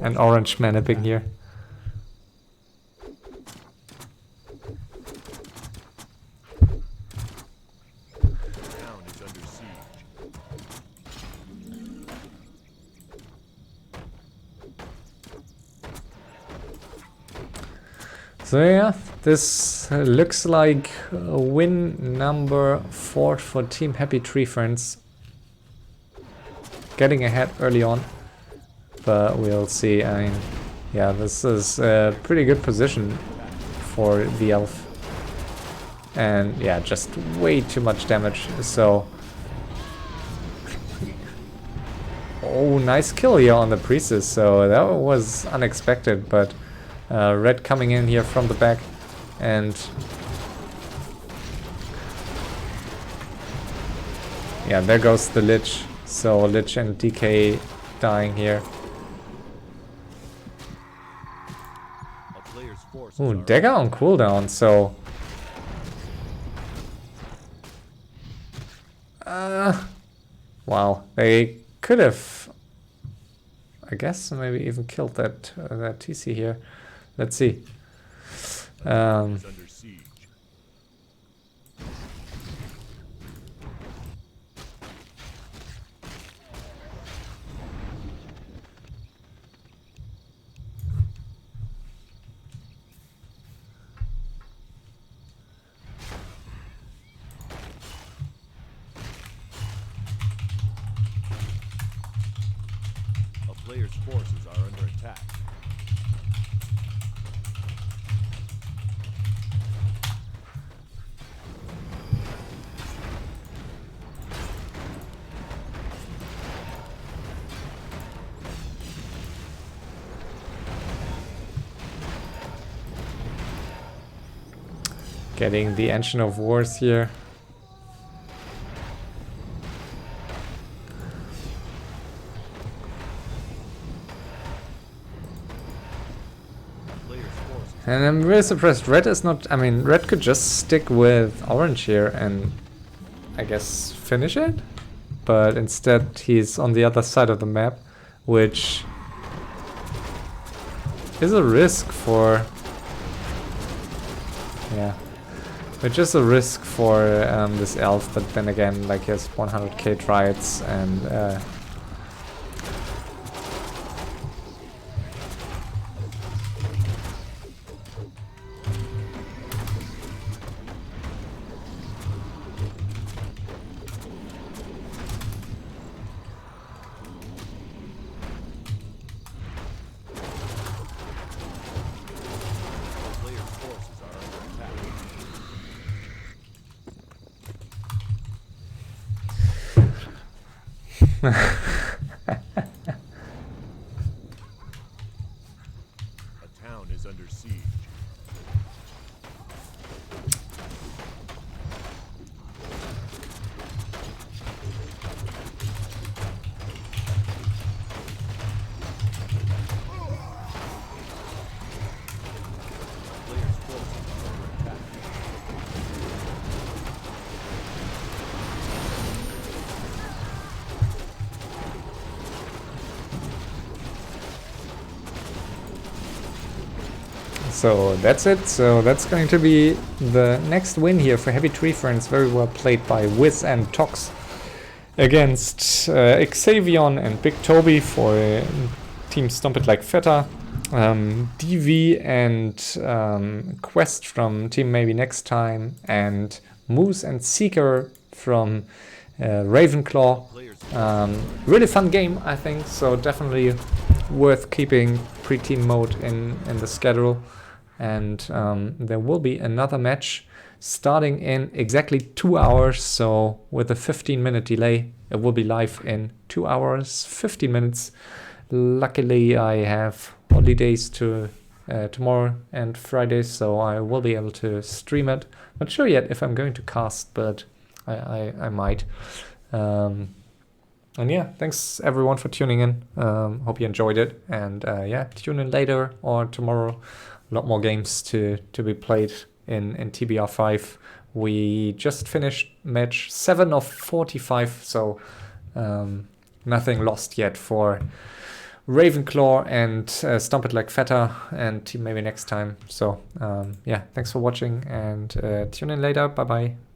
Speaker 1: And orange maniping here.
Speaker 3: Town is under siege.
Speaker 1: So yeah, this looks like win number 4 for Team Happy Tree Friends. Getting ahead early on. But we'll see. I mean, yeah, this is a pretty good position for the elf. And yeah, just way too much damage. So, oh, nice kill here on the priestess. So that was unexpected, but red coming in here from the back, and yeah, there goes the Lich. So Lich and DK dying here. Ooh, dagger on cooldown, so wow, they could have, I guess, maybe even killed that that TC here. Let's see.
Speaker 3: Players' forces are under attack.
Speaker 1: Getting the Engine of Wars here. And I'm really surprised red is not, I mean, red could just stick with orange here and I guess finish it? But instead he's on the other side of the map, which is a risk for, yeah, which is a risk for this elf, but then again, like he has 100k triads and
Speaker 3: town is under siege.
Speaker 1: So that's it. So that's going to be the next win here for Heavy Tree Friends. Very well played by Wiz+Tox against Xsavion and BigTobi for Team Stomp It Like Feta. DV and Qwest from Team Maybe Next Time, and M00se+Seeker from Ravenclaw. Really fun game, I think, so definitely worth keeping pre-team mode in the schedule. And there will be another match starting in exactly 2 hours, so with a 15-minute delay. It will be live in 2 hours, 15 minutes. Luckily, I have holidays to tomorrow and Friday, so I will be able to stream it. Not sure yet if I'm going to cast, but I might. And yeah, thanks everyone for tuning in. Hope you enjoyed it. And yeah, tune in later or tomorrow. A lot more games to be played in TBR5. We just finished match 7 of 45, so nothing lost yet for Ravenclaw and Stomp It Like Feta and Team Maybe Next Time. So yeah, thanks for watching and tune in later. Bye bye.